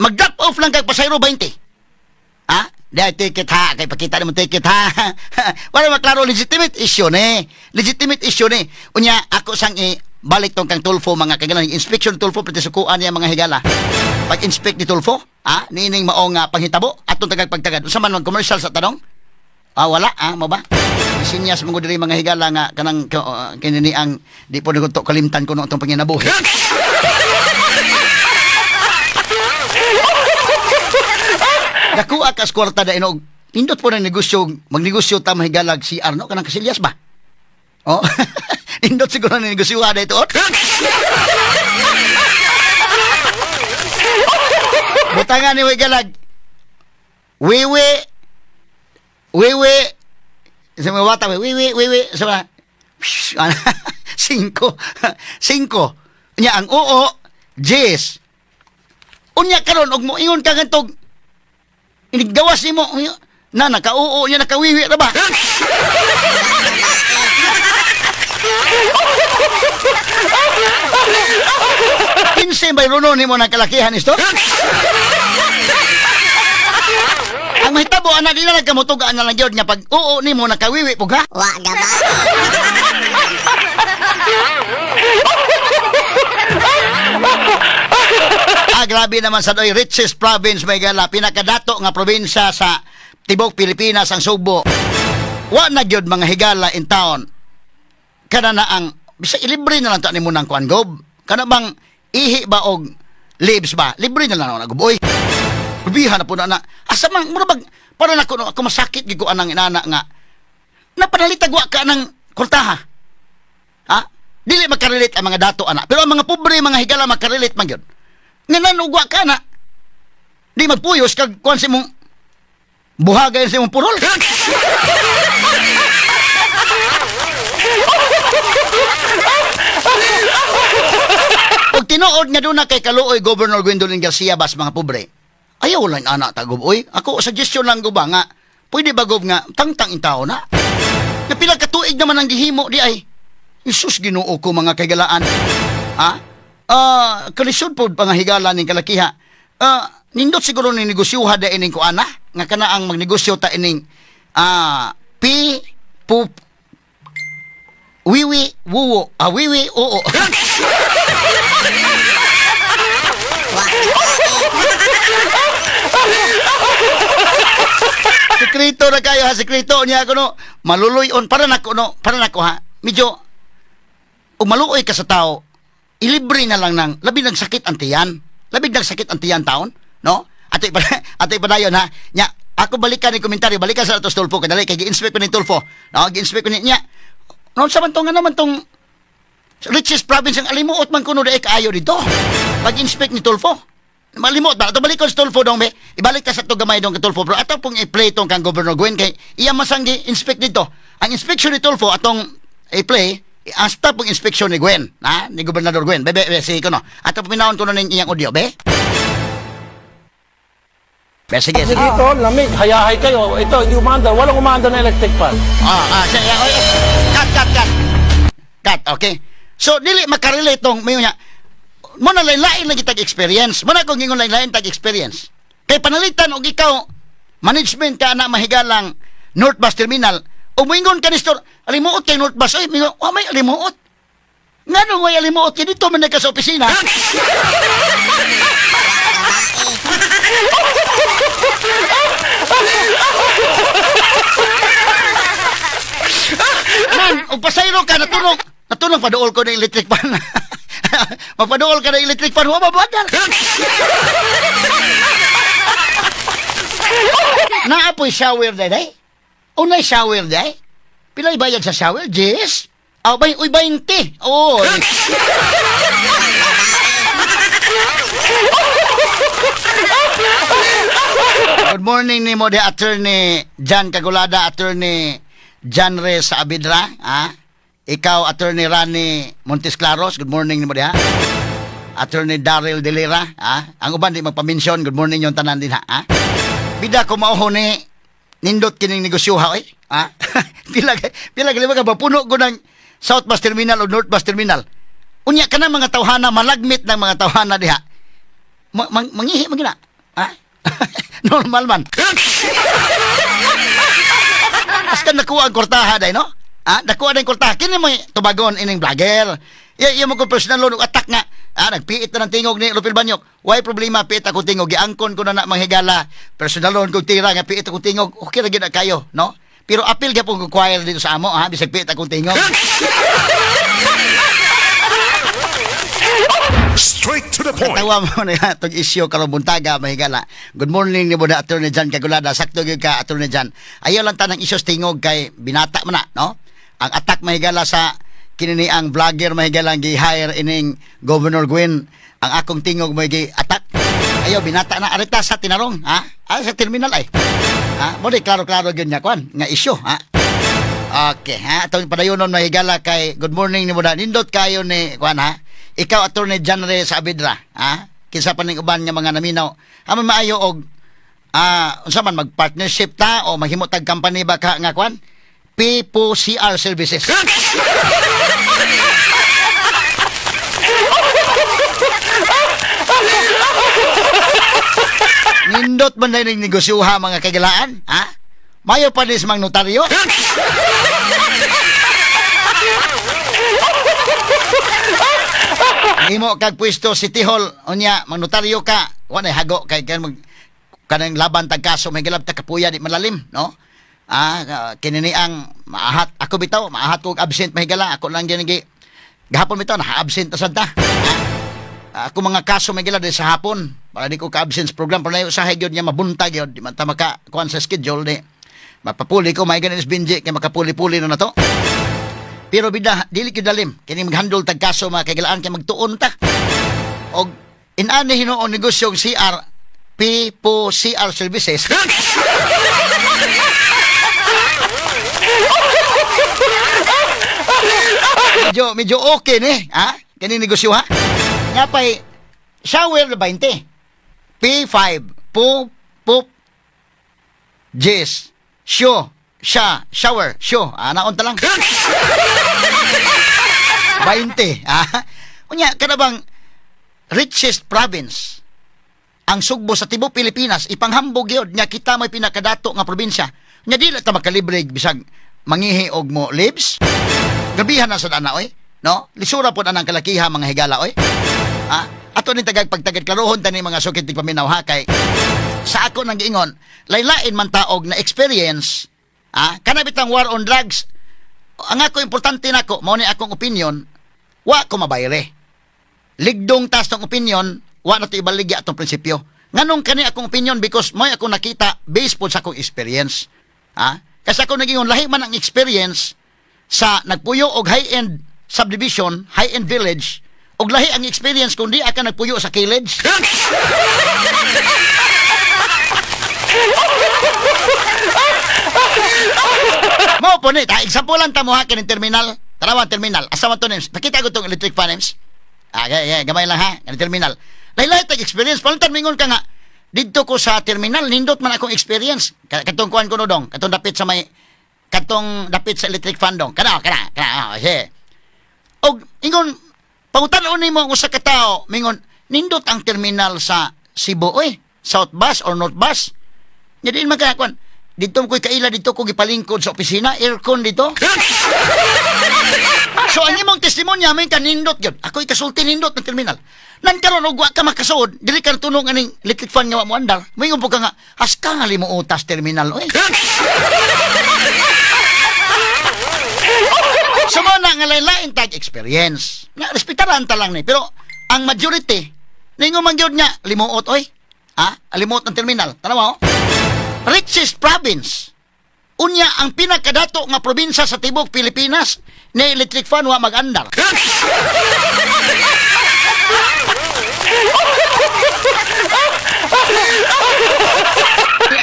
Mag drop off lang kay pasayro 20. Ha? Dahil ticket ha, kay pakita mo ticket ha. Wala maklaro legitimate issue ni. Legitimate issue ni. Unya ako sang balik tong kang Tulfo mga kagalang inspection Tulfo pati sukuan niya mga higala. Pag-inspect ni Tulfo, ha? Nining mao nga panghitabo atong tagag pagtagad. Unsa man ang commercial sa tanong? Wala, mo ba? Isinyas mo diri mga higala nga kanang kinini ang di po nagunto kalimtan ko no atong panginabuhi. Nakuha ka sa kwarta da inog. Pindot po ng negosyo, magnegosyo ta mahigalag si Arno kanang kasilyas ba? Oh. Pindot siguro ng negosyo ha dito. Butangan ni Wigalag. Wiwi. Sa mga bata, wiwi. Sa mga 5. Nya ang oo, 10. Unya karon og mo ingon ka gantog inigawas nimo na naka-oo niya nakawiwi ra ba? Kinsa bay runo nimo nang kalakihan isto? Ang mahitabo ana di na nagkamutugaan na lang gyud nga pag oo nimo nakawiwi pug ha? Wa gaba. Grabe naman sa doy richest province may gala pinakadato nga probinsya sa tibok Pilipinas ang Subo. Wa na gyud mga higala in town. Kana na ang bisa ilibre na lang ta nimo nang kuan gob. Kana bang ihi ba og leaves ba? Libre na lang na goboy. Bihan na po na asa man murag para nako ako masakit gid ko anang inana nga napanalitagwa ka ng kurtaha. Ha? Dili makarelate ang mga dato ana. Pero ang mga pobre mga higala makarelate man gyud. Nga nanugwa ka na. Di magpuyos kag kuan si mong buhagay sa mong purol. Pag tinuod nga doon na kay kaluoy Governor Gwendolyn Garcia bas mga pobre. Ayaw lang anak ta goboy. Ako suggestion lang goba nga pwede ba gob nga tangtang intao na. Nga pila ka tuig naman ang gihimo di ay. Isus Ginoo ko mga kagalaan. Ha? Kalisod po pangahigala ning kalakiha. Nindot siguro ni negosyoha da ining ko ana nga kana ang magnegosyo ta ining wiwi wuwo wiwi oo. Sekreto na kayo ha, sekreto niya ako no. Maluloy-on para nako ha. Medyo maluoy ka sa tao. Ilibre na lang ng labing nagsakit ang tiyan. Labing nagsakit ang tiyan taon, no? Ato'y pa dayon ha. Nya, ako balikan ni komentaryo, balikan sa atos Tulfo kadali kay gi-inspect ko ni Tulfo. No, gi-inspect ko ni nya. No sa man tong naman tong richest province ang alimuot man kuno dai kaayo dito. Pag-inspect ni Tulfo. Malimot ba? Ato balik ko sa Tulfo dong be. Ibalik ta sa to gamay dong ka Tulfo bro. Ato pong i-play tong kang Governor Gwen kay iya masang gi-inspect dito. Ang inspection ni Tulfo atong i-play hasta pong inspeksyon ni Gwen, ha? Ni Gobernador Gwen. Bebe, sige ko no. At pinahon ko na ng iyang audio, be? Be, sige. Kasi dito, lamig, hayahay kayo. Ito, hindi umanda. Walang umanda na electric fan. Sige. Cut. Okay. So, dili makarelate tong, may niya, mo na lain-lain lagi tag experience. Mo na kung ingon lain-lain tag experience. Kay panalitan og ikaw management ka na mahigalang North Bus Terminal. O moingon ka ni store, alimuot kay North Bus. Ay, mingo, may alimuot. Ngano may alimuot kay dito man ka sa opisina. Man, og pasayro ka natulog paduol ko ng electric fan. Mapaduol ka ng electric fan, wa mabadal. Naapoy shower day. Unay shower day. Pilay bayad sa shower, Jess? Aw bay uy 20. Oh. Good morning ni mo de attorney Jan Kagulada, attorney Jan Rez sa Abidra, Ikaw, attorney Rani Montes Claros, good morning ni mo de, Attorney Daryl Delira, Ang uban di magpamensyon, good morning yung tanan din, Bida ko mauho ni nindot kining negosyo ha, pila ka ba puno ko ng South Bus Terminal o North Bus Terminal. Unya ka na mga tawhana, malagmit ng mga tawhana diha. Mangihi magina. Normal man. Askan nakuha ang kortaha day, no? Nakuha ang kortaha. Kini mo tubagon ining vlogger. Iya mo ko personal loan attack nga. Nagpiit na ng tingog ni Lupil Banyok. Why problema, piit ako tingog. Giangkon ko na manghigala. Personal loan ko tira nga, piit ako tingog. Okay ra gid kayo, no? Pero apil ka pong acquire dito sa amo, bisag piit akong tingog. Straight to the point. Tawa mo na itong issue karong buntaga, mahigala. Good morning ni Buda Attorney Jan Kagulada. Sakto gyud ka, Attorney Jan. Ayaw lang tanang issues tingog kay binata man na, no? Ang attack mahigala sa kinini ang vlogger mahigala gi-hire ining Governor Gwen. Ang akong tingog may gi-attack. Ayaw binata na arita sa tinarong, sa terminal ay. Mo di klaro-klaro gyud nya kwan nga issue, Okay, atong padayonon mahigala kay good morning ni Buda. Nindot kayo ni kwan, Ikaw, Attorney Jan Rez sa Abidra, kinsa pa ning uban nga mga naminaw. Aman maayo og unsa man mag-partnership ta o maghimo tag company ba ka nga kwan? Pipo CR Services. Nindot man ning negosyoha mga kagilaan, Mayo pa nis mang notaryo. Imo kag pwesto City Hall unya magnotaryo ka wa nay hago kay kanang laban tag kaso may gilab ta kapuya di malalim, no? Kinini ang maahat ako bitaw maahat kog absent mahigala ako lang gyud gahapon bitaw na absent ta sadta. Ako mga kaso may gilab sa hapon para di ko ka absence program para usahay gyud nya mabuntag gyud di man ta maka kuan sa schedule ni mapapuli ko may ganis binji kay makapuli-puli na to. Pero bida, dili gyud dalim. Kini maghandle tag kaso mga kagilaan kay magtuon ta. Og inani hinuon negosyong CR, Pipo CR Services. medyo okay ni, kini negosyo ha. Nga pa'y shower na 20. P5, poop, Jess, show, shower, show. Naon ta lang. 20. Unya, kada bang richest province ang Sugbo sa tibuok Pilipinas, ipanghambog yun. Nya kita may pinakadato nga probinsya. Nya di ta makalibre bisag mangihi og mo lives. Gabihan na sa dana, oy. No? Lisura po na ng kalakiha mga higala, oy. Ato ni tagag pagtagad klarohon tani mga sukit ti paminaw ha kay sa ako nang giingon, laylain man taog na experience, kana bitang war on drugs. Ang ako importante nako, mao ni akong opinion, wa ko mabayre. Ligdong tas tong opinion, wa na to ibaligya atong prinsipyo. Nganong kani akong opinion because mo ako nakita based po sa akong experience. Kasi ako nagingon lahi man ang experience sa nagpuyo og high-end subdivision, high-end village, og lahi ang experience kung di aka nagpuyo sa village. Mao po ni, example lang tamo ha kining terminal, Tarawan terminal. Asa man to names? Nakita ko tong electric fan names. Gamay lang ha, kining terminal. Lahi-lahi tag experience, palantan mingon ka nga didto ko sa terminal, nindot man akong experience. Katong kuan ko no dong, katong dapit sa may katong dapit sa electric fan dong. Kana. Og ingon Pangutanon nimo ang usa ka tawo, mingon, nindot ang terminal sa Cebu, oy, South Bus or North Bus. Nya diin magkakuan. Dito ko'y kaila, dito ko gipalingkod sa opisina, aircon dito. So ang imong testimonya may kanindot gyud. Ako'y kasulti nindot ng terminal. Nan karon og wa ka makasuod, dili ka tunong aning electric fan nga wa mo andar. Moingon po ka nga, aska nga limo utas terminal, oy. So mo na nga lain tag experience. Na respetaran ta lang ni, pero ang majority ningo man gyud nya limuot oy. Limuot ng terminal. Tanaw mo? Richest province. Unya ang pinakadato nga probinsya sa tibok Pilipinas na electric fan wa mag-andar.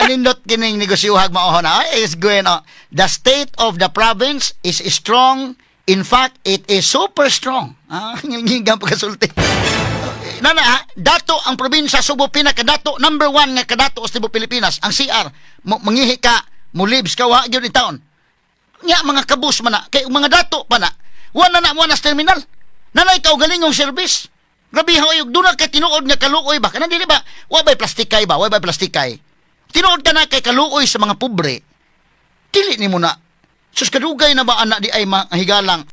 Anindot kining negosyuhag maohon na is going the state of the province is strong. In fact, it is super strong. Nginggang pagkasulti. Nana, dato ang probinsya Subo pinakadato, number 1 nga kadato sa tibok Pilipinas. Ang CR, mangihi ka, mulibs ka, wa gyud itaon. Nya mga kabus man na, kay mga dato pa na, wala na mo na sa terminal. Nanay ka galingong service. Grabe hoy, duna ka tinuod nga kaluoy ba? Kana dili ba? Wa bay plastikay ba? Wa bay plastikay. Tinuod ka na kay kaluoy sa mga pobre. Dili nimo na. Sus kadugay na ba ana di ay mahigalang?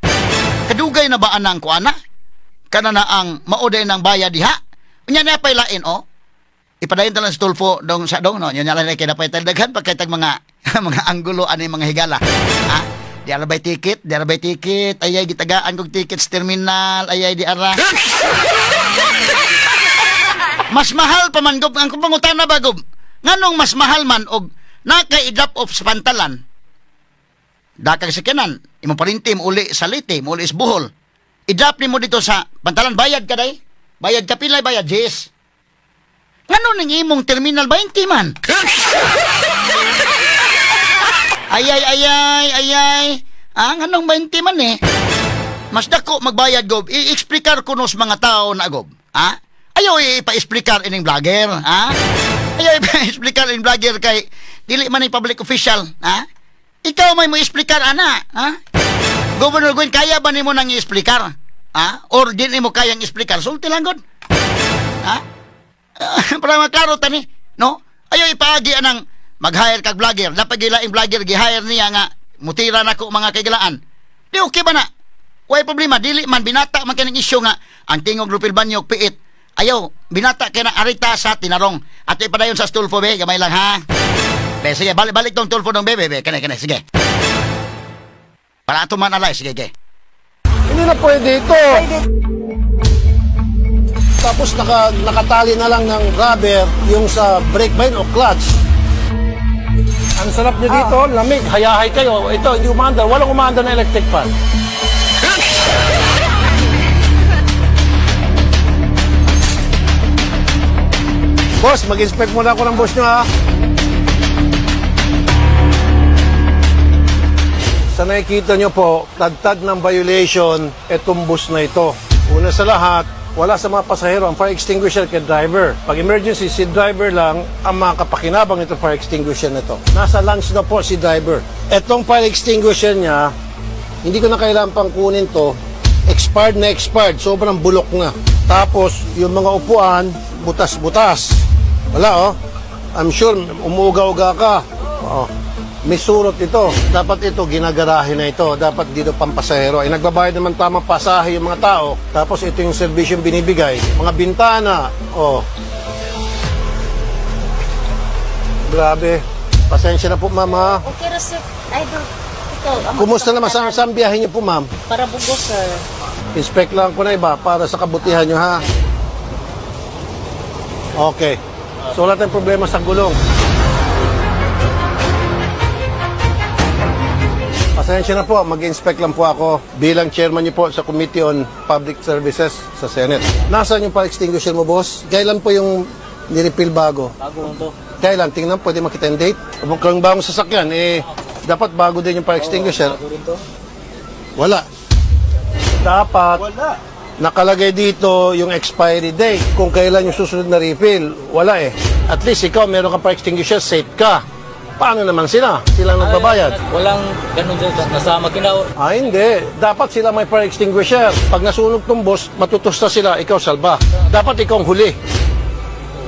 Kadugay na ba anang kuana? Kana na ang maoday ng bayad diha. Unya na pay lain Ipadayon talang sa Tulfo dong sa dong no. Nya lang kay dapay daghan pagkatag mga mga anggulo ani mga higala. Di arabay ticket, ayay gitagaan kog ticket sa terminal, ayay di ara. Mas mahal pa man gob ang pangutana ba gob. Nganong mas mahal man og naka-drop off sa pantalan. Dakag sakyanan, imong parinti mo uli sa Leyte, mo uli sa Bohol. I-drop nimo dito sa pantalan, bayad ka day. Bayad ka pilay, bayad yes. Ngano ning imong terminal 20 man? Ayay. Nganong 20 man eh? Mas dako magbayad gob. I-explicar ko nos mga tao na gob. Ayaw ipa-explicar ining vlogger, Ayaw ipa-explicar ining vlogger kay dili man ay public official, Ikaw may mo explicar ana, Governor Gwen, kaya ba nimo nang i-explicar? Or di nimo kayang explicar? Sulti lang god. Para maklaro tani, no? Ayaw ipaagi anang mag-hire kag vlogger. Dapat gilaing vlogger gi-hire niya nga mutira nako mga kaigalaan. Di okay ba na? Way problema, dili man binata man kaning isyu nga ang tingog Rupil Banyog piit. Ayaw, binata kay na arita sa tinarong. At ipadayon sa Tulfo be, gamay lang ha. Be, sige, balik tong Tulfo dong be, kane, sige. Para ato man alay, sige. Hindi na pwede ito. Tapos nakatali na lang ng rubber yung sa brake line o clutch. Ang sarap niya dito, lamig, hayahay kayo. Ito, hindi umaandar. Walang umaandar na electric fan. Boss, mag-inspect muna ako ng boss nyo, ha? Sa nakikita nyo po, tagtag ng violation, itong bus na ito. Una sa lahat, wala sa mga pasahero ang fire extinguisher kay driver. Pag emergency, si driver lang ang makapakinabang nito fire extinguisher na ito. Nasa lunch na po si driver. Itong fire extinguisher niya, hindi ko na kailangan pang kunin to. Expired na expired. Sobrang bulok na. Tapos, yung mga upuan, butas-butas. Wala, I'm sure, umuga-uga ka. May surot ito. Dapat ito, ginagarahe na ito. Dapat dito pampasahero. Ay nagbabayad naman tamang pasahe yung mga tao. Tapos ito yung servisyo binibigay. Mga bintana. Grabe. Pasensya na po, mama. Okay, sir. Idol. Ito. Kumusta naman? Saan biyahe niyo po, ma'am? Para Bugos, sir. Inspect lang ko na iba para sa kabutihan nyo, ha? Okay. So, wala tayong problema sa gulong. Pasensya na po, mag-inspect lang po ako bilang chairman niyo po sa Committee on Public Services sa Senate. Nasaan yung fire extinguisher mo, boss? Kailan po yung nirefill bago? Bago lang to. Kailan? Tingnan, pwede makita yung date. Kung bagong sasakyan, dapat bago din yung fire extinguisher. Bago rin to. Wala. Dapat nakalagay dito yung expiry date. Kung kailan yung susunod na refill, wala eh. At least ikaw, meron kang fire extinguisher, safe ka. Paano naman sila? Silang nagbabayad. Walang ganun sir, nasa makina. Hindi. Dapat sila may fire extinguisher. Pag nasunog tumbos, matutusta sila, ikaw salba. Dapat ikaw ang huli.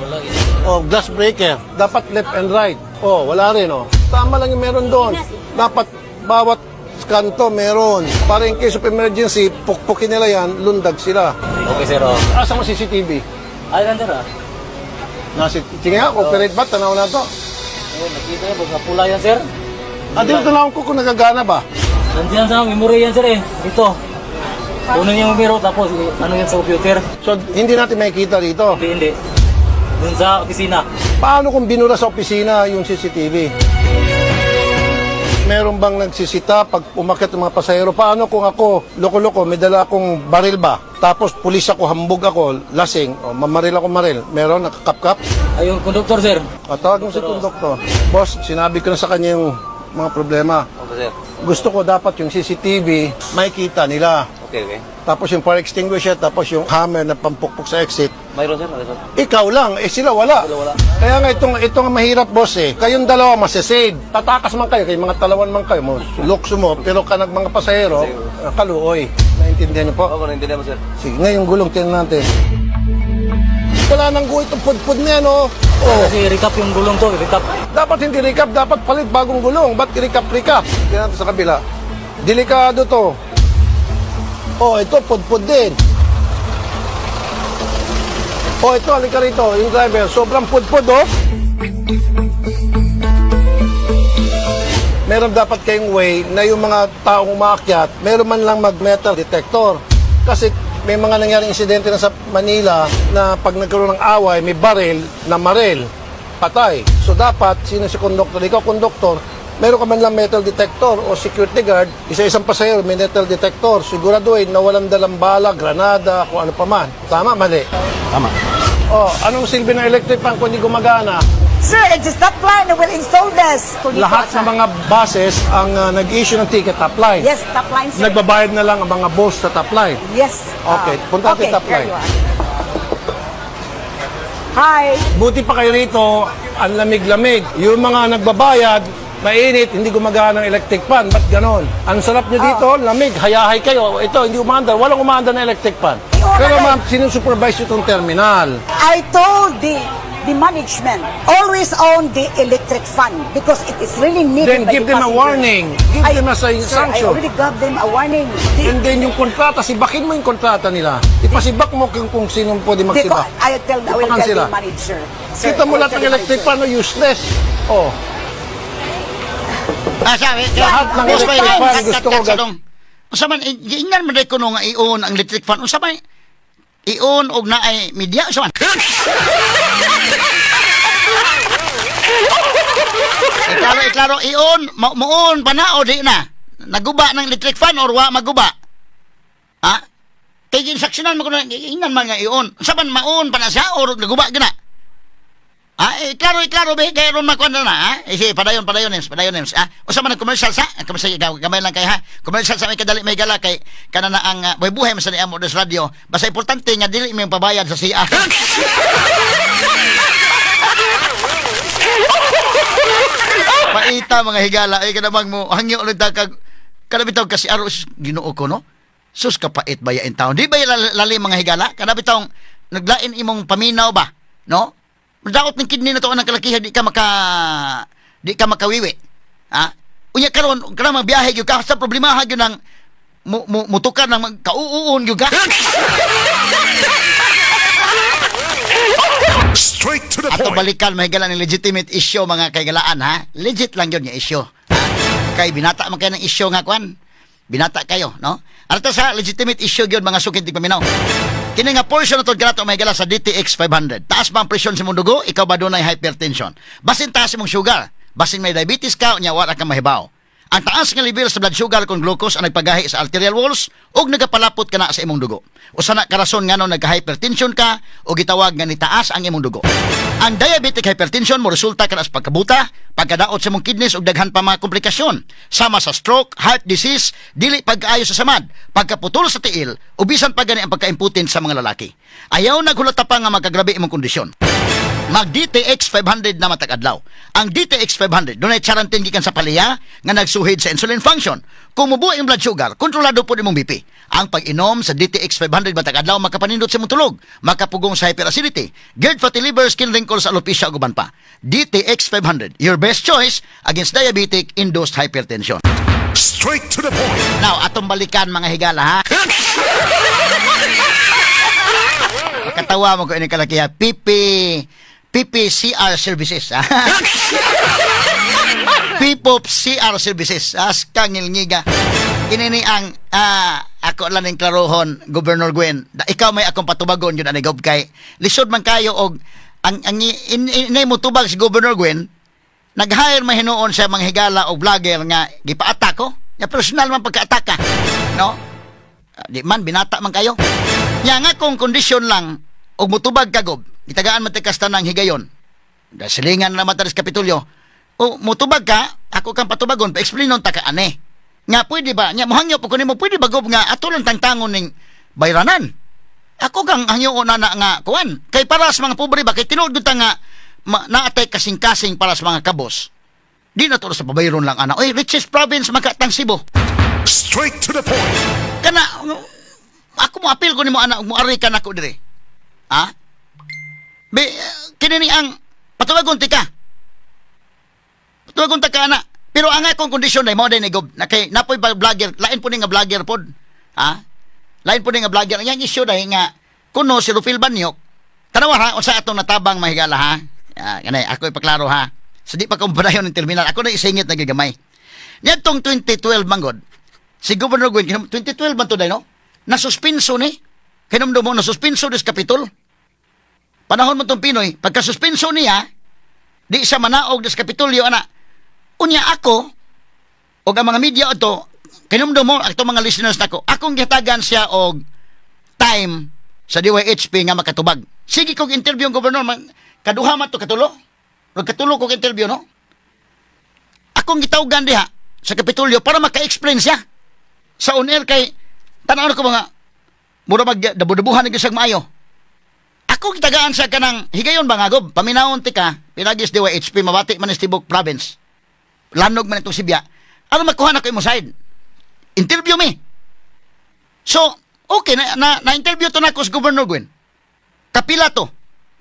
Wala. Glass breaker. Dapat left and right. Wala rin, Tama lang yung meron doon. Dapat bawat kanto meron. Para in case of emergency, pukpukin nila yan, lundag sila. Okay sir, Asa mo CCTV? Ay, sir Sige nga, operate ba? Tanaw na to. Nakita yan, pag napula yan sir. Dito lang ko kung nagagana ba? Nandiyan sa memory yan sir Dito. Kunin yung numero, tapos ano yan sa computer. So, hindi natin makikita dito. Hindi. Dun sa opisina. Paano kung binura sa opisina yung CCTV? Meron bang nagsisita pag umakyat ng mga pasahero? Paano kung ako, loko-loko, may dala akong baril ba? Tapos pulis ako, hambog ako, lasing, mamaril ako maril. Meron, nakakap-kap? Ay, yung conductor sir. Tawag mo si konduktor. Boss, sinabi ko na sa kanya yung mga problema. Okay sir. Gusto ko dapat yung CCTV, makikita nila. Okay. Tapos yung fire extinguisher, tapos yung hammer na pampukpok sa exit. Mayroon sir. Ikaw lang, sila wala. Kaya nga itong mahirap boss kayong dalawa masasave. Tatakas man kayo, kayong mga talawan man kayo, lukso mo, pero kanag mga pasahero, kaluoy. Naintindihan niyo po? Oo, naintindihan mo sir. Sige, ngayong gulong, tingnan natin. Wala nang guhit itong pudpud niya, Kasi recap yung gulong to, recap. Dapat hindi recap, dapat palit bagong gulong. Ba't recap? Tingnan natin sa kabila. Delikado to. Ito, pudpud din. Ito, halika rito, yung driver. Sobrang pudpud, Meron dapat kayong way na yung mga taong umaakyat, meron man lang mag-metal detector. Kasi may mga nangyaring insidente na sa Manila na pag nagkaroon ng away, may baril na maril, patay. So dapat, sino si konduktor? Ikaw, konduktor, meron ka man lang metal detector o security guard, isa-isang pasahero may metal detector, siguraduhin na walang dalang bala, granada, kung ano pa man. Tama, mali? Tama. Anong silbi ng electric fan kung hindi gumagana? Sir, it's a top line. We'll install this. Lahat ng mga buses ang nag-issue ng ticket top line. Yes, top line, sir. Nagbabayad na lang ang mga boss sa top line. Yes. Okay, punta natin top here line. you are. Hi. Buti pa kayo rito, ang lamig-lamig. Yung mga nagbabayad, mainit, hindi gumagana ng electric fan. Ba't ganon? Ang sarap nyo dito, lamig, hayahay kayo. Ito, hindi umaandar. Walang umaandar na electric fan. Pero ma'am, sinusupervise itong terminal. I told the management, always own the electric fan because it is really needed Then by give the them a passengers. warning. Give them a Sir, I sanction. already gave them a warning. And then yung kontrata, sibakin mo yung kontrata nila. Ipasibak mo kung sino pwede magsibak. I will tell Ipakan sila. the manager. Sir, Kita mo I will lahat tell ng the electric manager. fan, useless. Sabi, Lahat ng boss, electric may fan, gusto ko sadong. Unsa man giingnan man ko nga i-on ang electric fan. Unsa man i-on og naay media unsa man? Klaro, i-on, mo-on pa na o di na? Naguba ng electric fan or wa maguba? Ha? Kaya ginsaksinan mo ko na, ingnan man nga i-on. Unsa man ma-on pa na siya or naguba gina? Klaro, be, kaya ron makuha na, ha? Sige, padayon, Nems, ha? O sa mga commercial sa, kamay lang kayo, ha? Commercial sa may kadali, may gala, kay kanana ang buhay mo sa niya mo des radio. Basta importante nga, dili mo yung pabayad sa siya. Paita, mga higala, ay kanamang mo, hangyo ulit kag, kanabitaw kasi aros, ginoo ko, no? Sus, kapait ba yain taon? Di ba yung lali, mga higala? Kanabitaw, naglain imong paminaw ba? No? Daot ng kidney na to ang kalakihan di ka makawiwi. Ha? Unya karon kana magbiyahe gyud ka sa problema ha gyud nang mutukar nang kauuon gyud ka. Straight to the Ato point. balikan mahigala ng legitimate issue mga kaigalaan ha. Legit lang yun yung issue. Ha? Kay binata man kayo ng issue nga kwan. Binata kayo, no? Arta sa legitimate issue gyud mga sukin tigpaminaw. Kini nga portion na to ganato may gala sa DTX 500. Taas ba ang presyon sa imong dugo? Ikaw ba dunay hypertension? Basin taas imong sugar, basin may diabetes ka unya wala ka mahibaw. Ang taas nga level sa blood sugar kung glucose ang nagpagahi sa arterial walls ug nagapalapot ka na sa imong dugo. Usa na karason ngano nagka-hypertension ka o gitawag nga ni taas ang imong dugo. Ang diabetic hypertension mo resulta kana sa pagkabuta, pagkadaot sa imong kidneys ug daghan pa mga komplikasyon sama sa stroke, heart disease, dili pag-ayo sa samad, pagkaputol sa tiil, o bisan pa gani ang pagkaimputin sa mga lalaki. Ayaw naghulata pa nga magkagrabe imong kondisyon. mag DTX 500 na matag adlaw. Ang DTX 500 dunay charantin gikan sa palaya nga nagsuhid sa insulin function. Kung mubuo ang blood sugar, kontrolado po nimong BP. Ang pag-inom sa DTX 500 matag adlaw makapanindot sa imong tulog, makapugong sa hyperacidity, GERD, fatty liver, skin wrinkles, alopecia ug uban pa. DTX 500, your best choice against diabetic induced hypertension. Straight to the point. Now, atong balikan mga higala ha. Katawa mo ko ini kalakiya, PPCR services. Pipop CR services. Askang ilngiga. Kinini ang ako lang ning klarohon, Governor Gwen. Ikaw may akong patubagon yun anigob kay lisod man kayo og ang inay mo tubag si Governor Gwen. Nag-hire mahinuon sa mga higala o vlogger nga gipa-attack ko. Ya personal man pagka-attack ka. No? Di man binata man kayo. Nya nga kung kondisyon lang og mutubag kagob, gitagaan man kasta ng higayon. Silingan na mata sa Kapitolyo. O mutubag ka, ako kang patubagon, pa-explainon ta ka ane. Nga pwede ba? Nya mohangyo po kunin mo pwede ba gob nga ato lang tangtangon ning bayranan. Ako kang hangyo na nga kuan. Kay para sa mga pobre ba kay tinuod ta nga naatay kasing-kasing para sa mga kabos. Di na to sa pabayron lang ana. Oy, richest province makatang Cebu. Straight to the point. Kana ako mo apil ko nimo ana mo ari ka nako dire. Ha? Be kini ni ang patuwagon tika. Patuwagon ta ka ana. Pero ang akong kondisyon ay mo day ni gob na kay napoy vlogger, lain po ni nga vlogger pod. Ha? Lain po ni nga vlogger. Ang issue dahil nga kuno si Rufil Banyok. Tanawa ha, unsa atong natabang mahigala ha. Ganay, ako ipaklaro ha. So di pa kong padayon ng terminal. Ako na isingit na gagamay. Niyatong 2012 manggod, si Governor Gwen, 2012 man to day, no? Nasuspenso ni. Kinumdo mo, nasuspenso des Kapitol. Panahon mo tong Pinoy, pagkasuspenso niya, di siya manaog des Kapitolyo, ana. Unya ako, o ang mga media ito, kinumdo mo, ito mga listeners na ko, akong gihatagan siya og time sa DYHP nga makatubag. Sige kong interview ang Governor, kaduha man to katulo. Katulo kong interview, no? Akong gitawgan diha sa Kapitolyo para maka-explain siya sa on-air kay tanaw ko mga mura magdabudabuhan ng isang maayo. Ako gitagaan sa kanang higayon ba nga gob, paminawon ti ka, pinagis DYHP, mabati man sa Tibok Province. Lanog man itong Sibya. Ano makuha na ko mo side? Interview me. So, okay, na-interview to na ko sa Governor Gwen. Kapila to.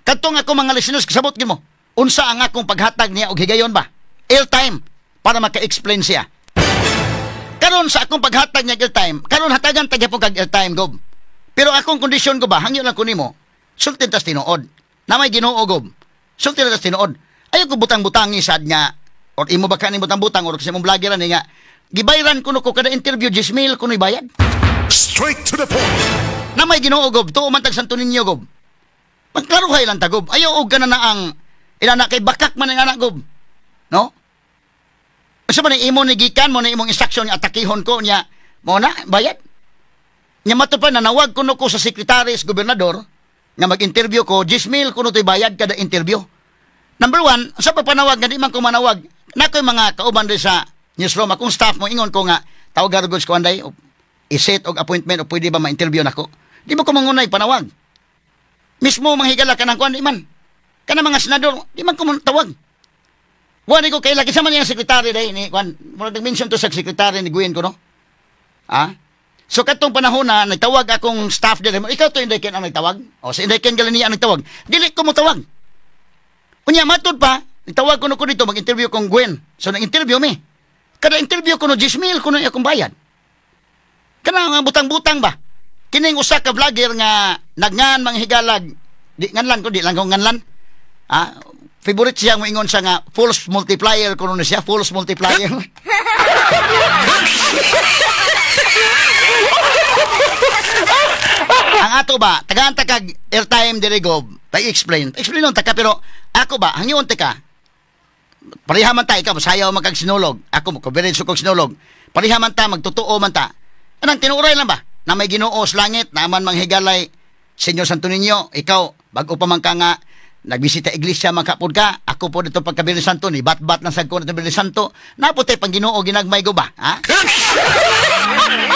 Katong ako mga listeners, kasabot mo. Unsa ang akong paghatag niya og higayon ba? Airtime para maka-explain siya. Karon sa akong paghatag niya airtime, karon hatagan tagya po kag airtime gob. Pero akong kondisyon ko ba, hangyo lang ko nimo. Sultin tas tinuod. Na may Ginoo gob. Sultin tas tinuod. Ayo ko butang-butang sad nga or imo ba kaning butang-butang or kasi mong vlogger ani nga gibayran kuno ko kada interview 10,000 kuno'y bayad. Straight to the point. Na may Ginoo gob, tuo man tag Santo Niño gob. Pagklaruhay lang ta gob. Ayo og kana na ang inana kay bakak man ang anak gob. No? Sa man imo ni gikan mo na imong instruction nga atakihon ko niya mo na bayad. Nya mato pa nanawag kuno ko sa sekretaris gobernador nga mag-interview ko 10,000 kuno toy bayad kada interview. Number 1, sa papanawag nga di man ko manawag. Nakoy mga kauban rin sa newsroom akong staff mo ingon ko nga tawag gud ko anday i-set og appointment o pwede ba ma-interview nako. Di mo ko mangunay panawag. Mismo manghigala kanang kuan di man. Kana mga senador, di man ko tawag. Wala ko kay laki sa man yung sekretary day ni kuan. Mura nag-mention to sa sekretary ni Gwen ko no. So katong panahon na nagtawag akong staff dire, ikaw to Inday Ken ang nagtawag. O si Inday Ken gali niya ang nagtawag. Dili ko mo tawag. Unya matod pa, nagtawag ko dito mag-interview kong Gwen. So nag-interview mi. Kada interview ko 10,000 kuno akong bayad. Kana nga butang-butang ba? Kining usa ka vlogger nga nagngan manghigalag. Di nganlan ko di lang ko nganlan. Favorite siya mo ingon siya nga false multiplier kuno na siya, false multiplier. Ang ato ba, tagaan takag airtime dire gob, explain on taka pero ako ba, hangyon ka. Parihaman ta ikaw sayaw magkag sinulog. Ako mo coverage kog sinulog. Parihaman ta magtotoo man ta. Anang tinuray lang ba? Na may Ginoo sa langit, naman manghigalay Senyor Santo Niño, ikaw bag-o pa man ka nga nagbisita iglesia makapod ka, ako po dito pagkabili santo ni bat-bat ng sagko ng Bili Santo, naputay pang Ginoo ginagmay go ba? Ha?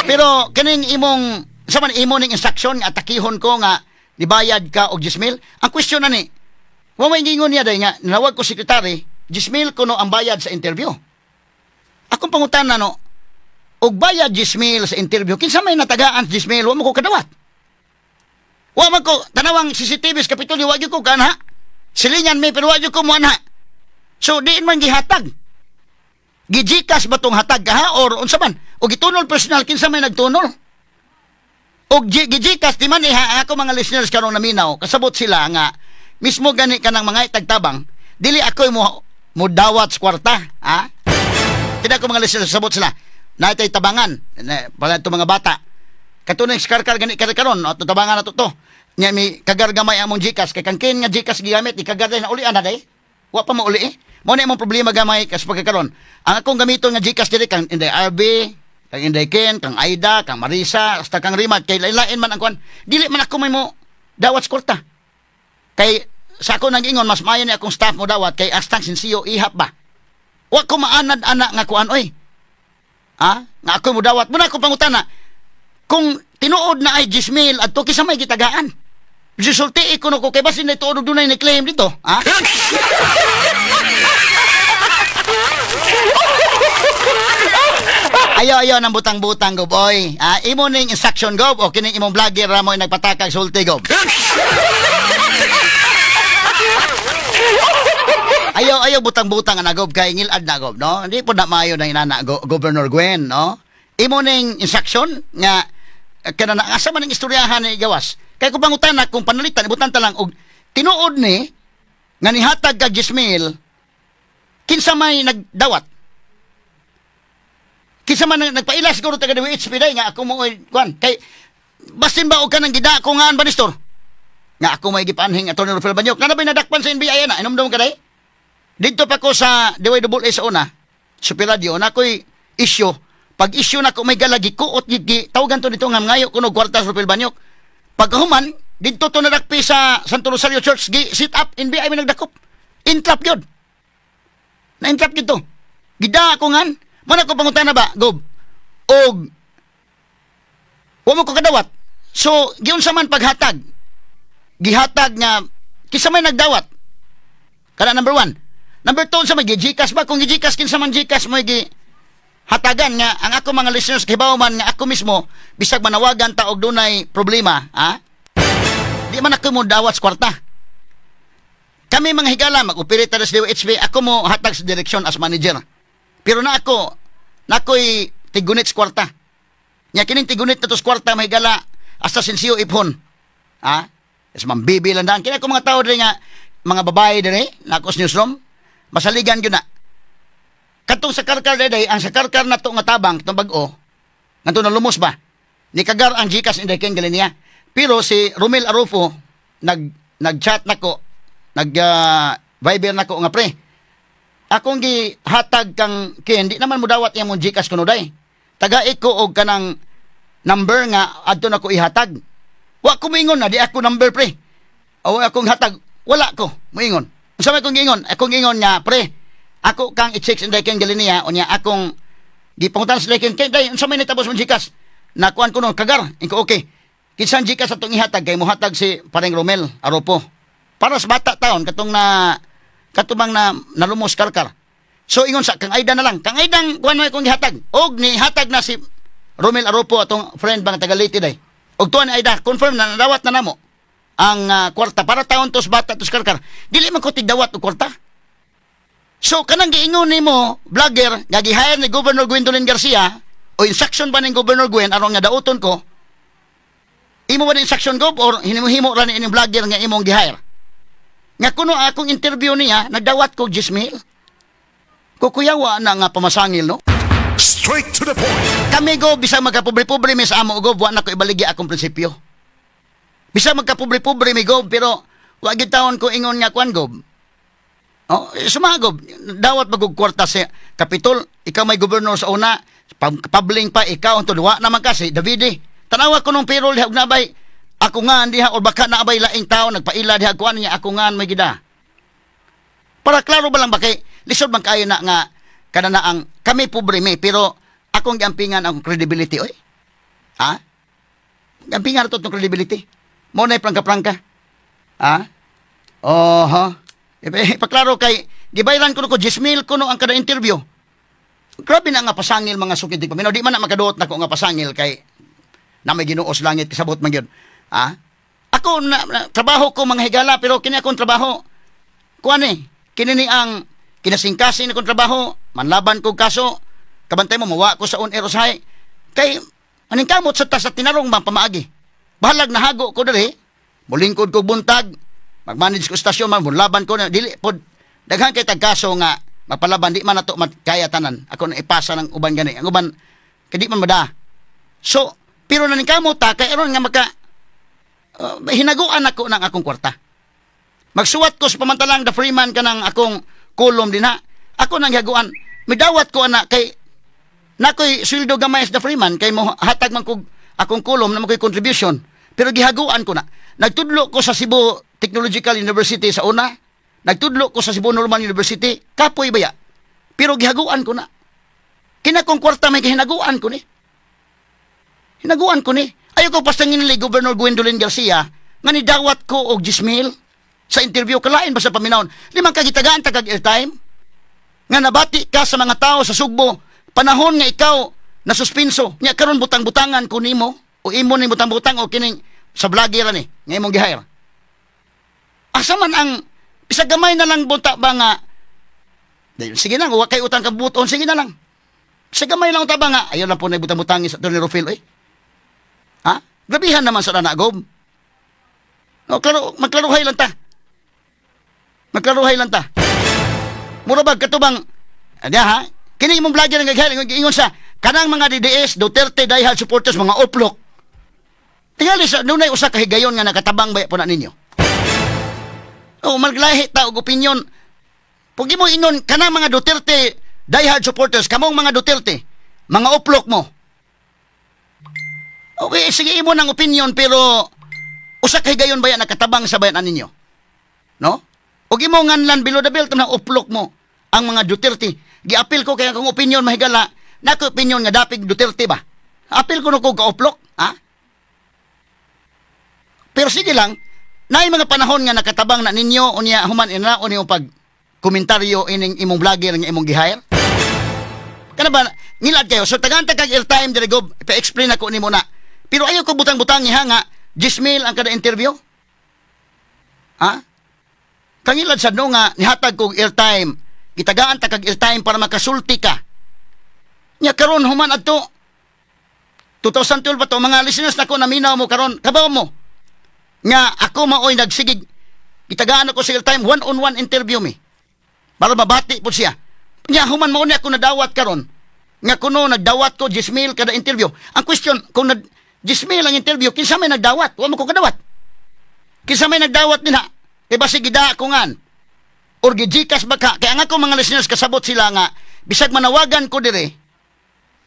Pero kaning imong sa man imo ning instruction nga atakihon ko nga nibayad ka og 10,000. Ang question na ni, Wa may gingon niya day nga nanawag ko sekretary, 10,000 kuno ang bayad sa interview. Akong pangutana no, og bayad 10,000 sa interview, kinsa may natagaan 10,000, wa mo ko kadawat. Wa man ko tanawang CCTV sa Kapitolyo, wa gyud ko kanha. Silingan may pero wa gyud ko mo anha. So diin man gihatag. Gijikas ba tong hatag ka or unsa man? O gitunol personal kinsa may nagtunol? O gijikas di man ako mga listeners karon naminaw, kasabot sila nga mismo gani kanang mga itagtabang, dili ako mo dawat sa kwarta, ha? Tidak ko mga listeners kasabot sila. Naitay tabangan para to mga bata. Katunay karkar gani karon ato tabangan ato to. Nya mi kagargamay among jikas kay kangkin nga jikas gigamit ikagarday na uli ana day. Wa pa mo uli eh. Mo na imong problema gamay kas pagkakaron. Ang akong gamiton nga GCash diri kang Inday RB, kang Inday Ken, kang Aida, kang Marisa, hasta kang Rimat kay lain man ang kwan. Dili man ako may mo dawat kwarta. Kay sa ako nang ingon mas maayo ni akong staff mo dawat kay astang sinsiyo ihap ba. Wa ko maanad ana nga kuan oy. Ha? Nga ako mo dawat. Muna ako pangutana. Kung tinuod na ay 10,000 adto kisa may gitagaan. Resulti ko no ko kay basin na tuod dunay ni claim dito, ha? Ayo nang butang-butang gob oy. Imo ning instruction gob o kining imong vlogger ra mo nagpatakag sulti gob. Ayo butang-butang na gob kay ngilad na gob, no? Hindi po na maayo na inana Governor Gwen, no? Imo ning instruction nga kana na asa man ning istoryahan ni gawas. Kay kung pangutana kung panalitan ibutan ta lang og tinuod ni nga nihatag kag 10,000 kinsa may nagdawat. Kinsa man nagpaila siguro taga WHP day nga ako mo kwan kay basin ba og kanang gida ko ngaan ba Nestor? Nga ako may gipanhing Atty. Rafael Banyok. Kana ba nadakpan sa NBI na inomdom ka day? Dito pa ko sa DYAA sa una, Super Radio na ko'y issue. Pag issue na ko may galagi kuot gigi tawagan to dito nga ngayo kuno kwarta sa Rafael Banyok. Pagkahuman, dito to nadakpi sa Santo Rosario Church, sit up, NBI may nagdakop. Intrap yun. Na-intrap yun to. Gida ako ngan. Mana ko pangutana ba, Gob? Og, wa mo ko kadawat. So, giyon sa man paghatag. Gihatag nga, kisa may nagdawat. Kada number 1. Number 2, sa may gijikas ba? Kung gijikas, kinsa man jikas mo hatagan nga ang ako mga listeners kibaw man nga ako mismo bisag manawagan ta og dunay problema, ha? Di man ako mo dawat sa kwarta. Kami mga higala mag-operate sa DOHP, ako mo hatag sa direksyon as manager. Pero na ako'y tigunit sa kwarta. Nya kining tigunit na to sa kwarta mga higala hasta sinsiyo ipon. Ha? Is mambibi lang daan. Kaya ako mga tao rin nga mga babae din na ako sa newsroom masaligan yun na. Katong sa karkar day ang sa karkar na to nga tabang itong bag-o nga to nalumos ba ni kagar ang GCash Inday Ken gali niya pero si Romel Arufo nag-chat nako Viber nako nga pre akong gihatag kang Ken di naman mo dawat imong GCash kuno day tagai ko og kanang number nga adto nako ihatag wa ko moingon na di ako number pre o akong hatag wala ko moingon unsa may akong ingon nga pre ako kang i-check Inday Ken gali niya unya akong gipangutan sa Inday Ken day unsa may nitabos mo GCash nakuan ko no kagar inko okay kinsan GCash atong ihatag kay mohatag si pareng Romel Aropo para sa bata taon katubang na nalumos karkar so ingon sa kang Aida na lang kang Aidang kuan mo akong ihatag og ni hatag na si Romel Aropo atong friend bang taga Leyte day og tuan ni Aida confirm na nadawat na namo ang kwarta para taon tos bata tos karkar dili man ko tigdawat og kwarta. So, kanang giingon ni mo, vlogger, gagi-hire ni Governor Gwendolyn Garcia, o instruction ba ni Governor Gwen, aron nga dauton ko, imo ba ni instruction go, or hinimo-himo ra ni inyong vlogger nga imong gi-hire? Nga kuno akong interview niya, nagdawat ko 10,000. Kukuyawa na nga pamasangil, no? Straight to the point. Kami go, bisag magkapobre-pobre mi sa amo go, wa na ko ibaligi akong prinsipyo. Bisag magkapobre-pobre mi go, pero wa gyud taon ko ingon nga kuan go. Oh, sumagob. Dawat magugkwarta sa Kapitol. Ikaw may gobernador sa una. Pabling pa ikaw. Tuduwa naman kasi. Davide. Tanawa ko nung payroll. Dihag nabay. Ako nga diha. O baka naabay laing tao. Nagpaila dihag kuan niya. Ako nga may gida. Para klaro ba lang ba kay lisod man kayo na nga kanana ang kami pobre mi. Pero akong gampingan ang credibility. Oy. Ha? Gampingan ito itong credibility. Mo na prangka-prangka. Ha? Oho. Ipaklaro kay gibayran ko 10,000 kuno ang kada interview. Grabe na nga pasangil mga sukid ko. Di man na makaduot na ko nga pasangil kay na may Ginuos langit kasabot man gyud. Ako na trabaho ko mga higala pero kini akong trabaho kuan kini ni ang kinasingkasin akong trabaho, manlaban ko kaso kabantay mo mawa ko sa on-air usahay kay aning kamot sa tinarong bang pamaagi. Bahalag nahago ko diri, mulingkod ko buntag, magmanage ko stasyon man laban ko na dili pod daghan kay tagkaso nga mapalaban di man nato kaya tanan. Ako na ipasa ng uban gani. Ang uban kadi man mada. So, pero naning kamot ta kay aron nga maka hinaguan ako ng akong kwarta. Magsuwat ko sa pamantalang the Freeman kanang akong kolom din ha. Ako nang higaguan. Midawat ko ana kay nakoy sweldo gamay sa the Freeman kay mo hatag man kog akong kolom na makoy contribution. Pero gihaguan ko na. Nagtudlo ko sa Cebu Technological University sa una. Nagtudlo ko sa Cebu Normal University. Kapoy baya. Pero gihaguan ko na. Kinakong kwarta may hinaguan ko ni. Hinaguan ko ni. Ayaw ko pastangin nila Governor Gwendolyn Garcia nga nidawat ko og 10,000 sa interview. Kalain ba sa paminawon? Limang kagitagaan tagag airtime? Nga nabati ka sa mga tao sa Sugbo. Panahon nga ikaw na suspenso. Nga karon butang-butangan ko nimo o imo ni butang-butang o kining sa vlogger ni nga imong gihire. Asa man ang isa gamay na lang bunta ba nga sige na, huwag kayo utang kabuton, sige na lang. Isa gamay lang utang ba nga ayaw lang po na butang-butangi sa Tony Rufil ha? Grabihan naman sa nanagob. No, magklaruhay lang ta. Magklaruhay lang ta. Murabag katubang ha? Kini imong vlogger nga gihire ingon sa kanang mga DDS, Duterte, diehard supporters, mga oplok. Tingali sa nunay usa ka higayon nga nakatabang baya po na ninyo. Maglahi ta og opinion. Pag mo inon kanang mga Duterte, diehard supporters, kamong mga Duterte, mga oplok mo. Okay, sige imo ng opinion pero usa ka higayon baya nakatabang sa bayan ninyo. No? Og imo nganlan below the belt ng oplok mo ang mga Duterte. Giapil ko kaya kung opinion mahigala. Nako opinion nga dapig Duterte ba? Apil ko no ko ka-oplok, ha? Pero sige lang, naay mga panahon nga nakatabang na ninyo unya human ina o niyo pag komentaryo ining imong vlogger nga imong gihire. Kana ba ngilad kayo so taganta kag airtime dire go pa-explain ako nimo na. Pero ayaw ko butang-butang iha nga 10,000 ang kada interview. Ha? Kangilad sad no nga nihatag kog airtime, gitagaan ta kag airtime para makasulti ka. Nya karon human adto 2012 pa to mga listeners nako naminaw mo karon kabaw mo nga ako maoy nagsigig gitagaan ako sa airtime one-on-one interview mi para mabati po siya. Nya human mao ni ako nadawat karon nga kuno nagdawat ko 10,000 kada interview. Ang question kung 10,000 ang interview kinsa may nagdawat? Wa mo ko kadawat. Kinsa may nagdawat dinha? Kay basi gida ko ngan or gijikas baka kaya nga ko mga listeners kasabot sila nga bisag manawagan ko dire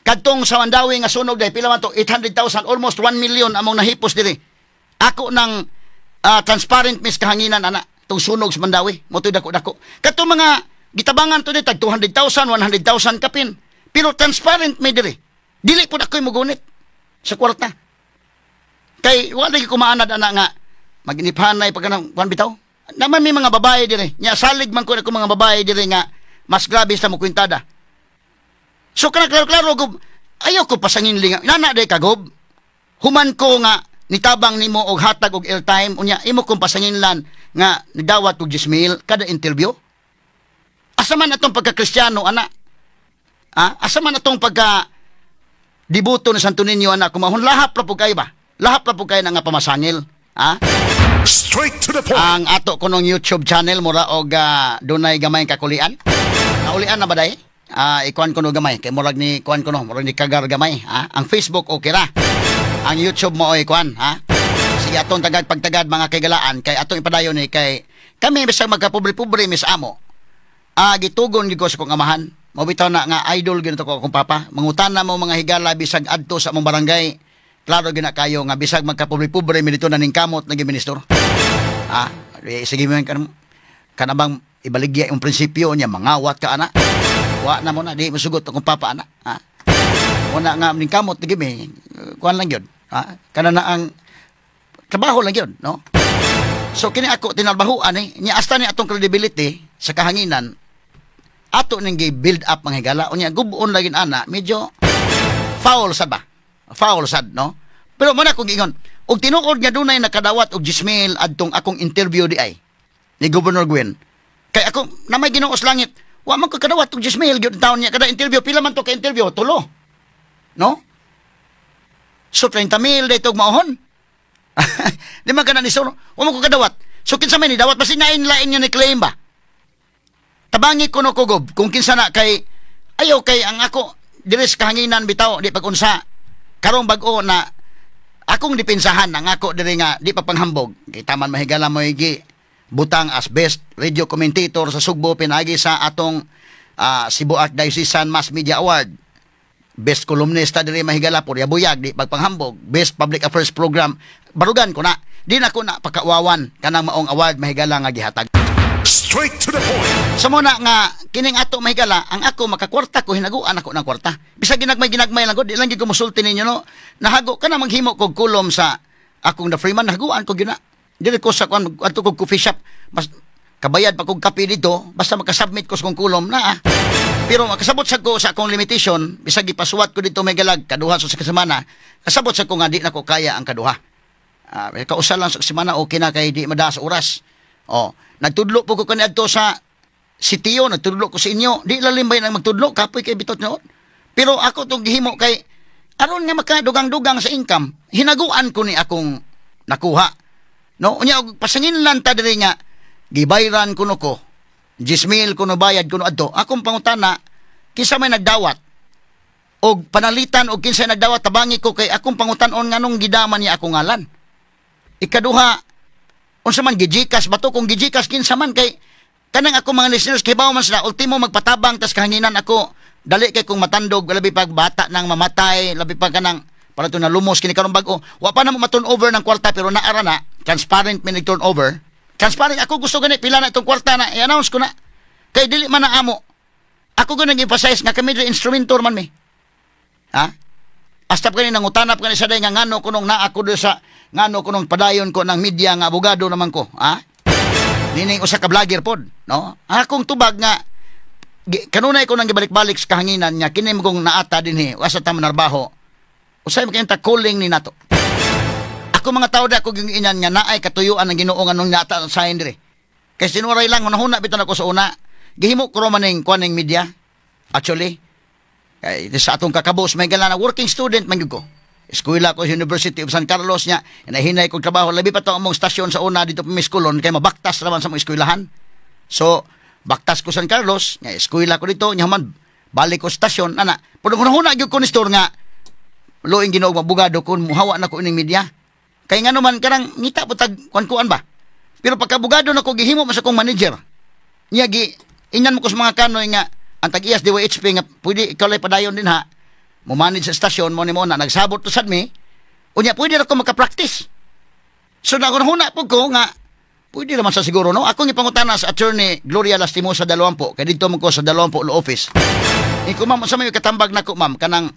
kadtong sa Mandawi nga sunog day pila man to 800,000 almost 1 million among nahipos diri. Ako nang transparent mis kahanginan ana tong sunog sa Mandawi mo to dako-dako. Kadtong mga gitabangan to tag 200,000 100,000 kapin. Pero transparent may diri. Dili pud ako'y mogunit sa kwarta. Kay wala gyud ko maanad ana nga maginiphanay pagkanang kuan bitaw. Naman may mga babae diri. Nya salig man ko na mga babae diri nga mas grabe sa mo kwintada. So kana klaro-klaro gob ayaw ko pasangin linga. Nana day kagob. Human ko nga nitabang nimo og hatag og airtime unya imo kong pasanginlan nga nidawat og 10,000 kada interview. Asa man atong pagka-Kristiyano ana? Asa man atong pagka dibuto ni Santo Niño ana kumahon lahap ra pud kay ba? Lahap ra pud kay nga pamasangil, ha? Straight to the point. Ang ato kunong YouTube channel mura og dunay gamay kakulian. Naulian na ba day? Ikuan ko no gamay kay murag ni kuan ko no murag ni kagar gamay ha. Ang Facebook okay ra. Ang YouTube mo oy kuan ha. Sige atong pagtagad mga kagalaan kay atong ipadayon ni kay kami bisag magkapobre-pobre mis amo. Gitugon gid ko sa kong amahan. Mabitaw na nga idol gid ko akong papa. Mangutana mo mga higala bisag adto sa among barangay. Klaro gina kayo nga bisag magkapobre-pobre mi dito naning kamot naging minister. Sige man kanabang ibaligya yung prinsipyo niya mangawat ka ana. Wa na mo na di masugot akong papa ana. Muna nga ning kamot tigimi kuan lang gyud. Kana na ang trabaho lang gyud no. So kini ako tinalbahuan nya hasta ni atong credibility sa kahanginan ato ning build up mga higala unya gubon lagi ana medyo foul sad ba? Foul sad no? Pero man ako gingon og tinuod nga dunay nakadawat og Gismail adtong akong interview di ay ni Governor Gwen. Kay ako na may Ginuos langit, wa man ko kadawat og Gismail gyud taon niya kada interview pila man to ka interview tulo. No? So 30,000 daytog maohon. Di man kana ni so, wa man ko kadawat. So kinsa may ni dawat basi nain-lain niya ni claim ba? Tabangi ko no kugob kung kinsa na kay ayaw kay ang ako diris kahanginan bitaw di pag-unsa. Karong bag-o na akong dipensahan ang ako diri nga di pa panghambog. Kay taman mahigala mo igi butang as best radio commentator sa Sugbo pinagi sa atong Cebu Archdiocesan Mass Media Award. Best columnista diri mahigala po buyag di pagpanghambog. Best Public Affairs Program barugan ko na. Di na ko na pagkawawan kanang maong award mahigala nga gihatag. Straight to the point. Sa muna nga kining ato mahigala ang ako makakwarta ko hinaguan ako ng kwarta. Bisag ginagmay lang ko di lang gyud ko musulti ninyo no. Nahago ka na maghimo kog kulom sa akong the Freeman nahaguan ko gyud na. Dili ko sa kuan adto kog coffee shop mas kabayad pa kog kape dito basta makasubmit ko sa kong kulom na. Pero makasabot sa ko sa akong limitation bisag ipasuwat ko dito may galag kaduha sa semana. Kasabot sa ko nga di na ko kaya ang kaduha. Kausa lang sa semana okay na kay di mada sa oras. Nagtudlo po ko kaniadto sa sitiyo, nagtudlo ko sa inyo. Di lalimbay nang magtudlo, kapoy kay bitot noon. Pero ako tong gihimo kay aron nga makadugang-dugang sa income, hinaguan ko ni akong nakuha. No, unya pasangin lang ta diri nga gibayran kuno ko. 10,000 kuno bayad kuno adto. Akong pangutana, kinsa may nagdawat og panalitan og kinsa nagdawat tabangi ko kay akong pangutan-on nganong gidaman niya akong ngalan. Ikaduha, unsa man gijikas bato kung gijikas kinsa man kay kanang ako mga listeners kay bawo man sila ultimo magpatabang tas kahanginan ako dali kay kung matandog labi pag bata nang mamatay labi pag kanang para to na lumos kini karon bag-o wa pa na mo ma-turn over ng kwarta pero naara na transparent mi nag-turn over transparent ako gusto gani pila na itong kwarta na i-announce ko na kay dili man na amo ako gani emphasize nga kami instrumentor man mi hasta pa nang utanap kani sa day nga ngano kunong naa ko do sa ngano kunong padayon ko ng media nga abogado naman ko nining usa ka vlogger pod no akong tubag nga kanunay ko nang gibalik-balik sa kahanginan nya kini kong naata dinhi asa ta manarbaho usay makita calling ni nato ako mga tao da ko ginginan nga naay katuyuan ang Ginoo nganong naata sa dire kay sinuray lang hunahuna biton ako sa una gihimo ko maning kuaning media actually kay sa atong kakabos may gala na working student man gyud ko eskwela ko sa University of San Carlos nya inahinay ko trabaho labi pa to among stasyon sa una dito pa Miskulon kay mabaktas naman sa mga eskwelahan so baktas ko San Carlos nya eskwela ko dito nya man balik ko stasyon ana pero hunahuna gyud ko ni store nga loing Ginoo mabugado kun muhawa na ko ining media kay ngano man kanang ngita butag kuan ba pero pagkabugado na ko gihimo sa kong manager nya gi inyan mo ko sa mga kanoy nga ang tag-iyas DYHP nga pwede ikaw lay padayon din ha mo manage sa stasyon mo ni mo na nagsabot to sad mi unya pwede ra ko maka-practice so nahuna po ko nga pwede naman sa siguro no ako gipangutana sa attorney Gloria Lastimosa Dalawampo kay dito mo ko sa Dalawampo Law Office iko ma'am sa may katambag nako ma'am kanang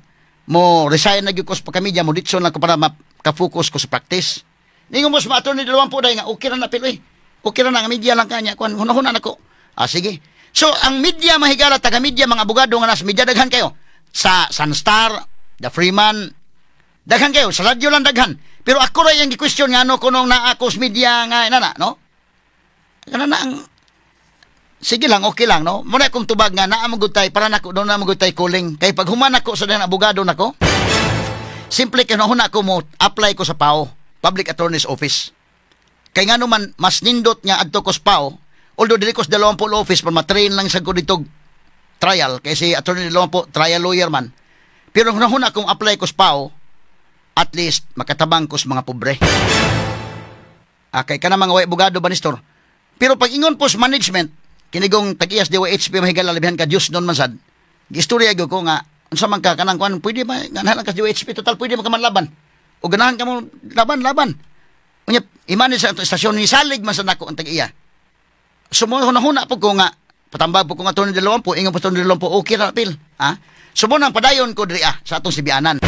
mo resign na gyud ko sa pagkamedya mo ditson lang ko para ka-focus ko sa practice ningon mo sa attorney Dalawampo dai nga okay ra na piloy okay ra na nga media lang kanya kuan hunahuna nako sige so ang media mahigala taga media mga abogado nga nas media daghan kayo sa Sunstar, The Freeman, daghan kayo, sa radyo lang daghan. Pero ako rin yung question nga, no, kunong na-akos media nga, no? Kana na ang, sige lang, okay lang, no? Muna akong tubag nga, naamagutay, para nako, doon naamagutay calling. Kaya pag human ako sa dahil abogado nako, simple kaya huna ko mo, apply ko sa PAO, Public Attorney's Office. Kaya nga naman, mas nindot nga adto ko sa PAO, although dili ko sa Dalawampo Office, para matrain lang sa ko dito trial kasi attorney lang po trial lawyer man pero hunahuna kung apply ko sa PAO at least makatabang ko sa mga pobre kay kana mga way abogado ba ni store pero pag ingon po sa management kinigong tag-iyas DYHP mahigala labihan ka Diyos doon man sad gistorya gyud ko nga unsa man ka kanang kuan pwede ba ganahan ka DYHP total pwede man ka man laban o ganahan ka mo laban unya i-manage sa istasyon ni salig man sa nako ang tag-iya hunahuna po ko nga patambag po kung attorney Dalawampo, ingon po attorney Dalawampo, okay na apil. Sumo nang padayon ko diri sa atong sibianan.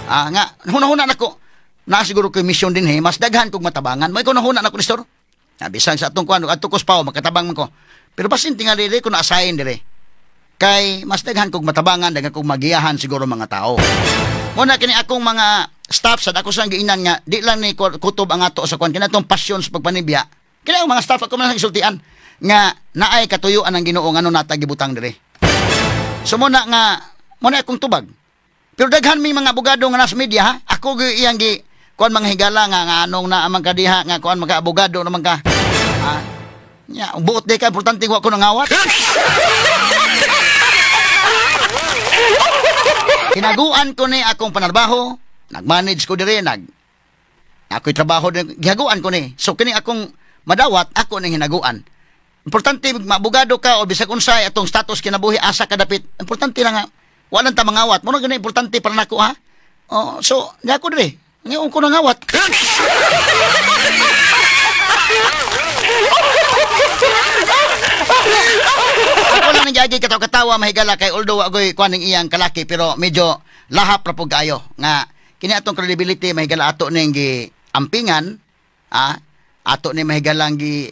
Nga, huna-huna na ko, nasiguro ko yung mission din mas daghan kong matabangan. May kunahuna na ko ni store. Bisang sa atong kuan adto ko spaw makatabang man ko. Pero basin tingali ko na asayin dire. Kay mas daghan kog matabangan, daghan kog magiyahan siguro mga tao. Muna kini akong mga staff sa ako sang giinan nga di lang ni kutob ang ato sa kuan kinatong pasyon sa pagpanibya. Kini ang mga staff ako man isultian nga naay katuyuan ang Ginoo ngano nata gibutang dire. So muna akong tubag. Pero daghan mi mga abogado nga nasa media ha. Ako iyang gi kuan mga higala nga anong na amang kadiha nga kuan mga abogado naman ka. Nya buot di ka importante wa ko nangawat. Hinaguan ko ni akong panarbaho, nagmanage ko dire ako'y trabaho din, gihaguan ko ni. So kini akong madawat, ako ning hinaguan. Importante maabogado ka o bisag unsay atong status kinabuhi asa ka dapit. Importante lang nga walang ta mangawat. Mo na gani importante para nako ha. Oh, so di ako dire. Ngayon ko nangawat. Ako lang nagyagi katawa-katawa mahigala kay although agoy kuaning iyang kalaki pero medyo lahap ra pug kaayo nga kini atong credibility mahigala ato ning gi ampingan ato ni mahigalang gi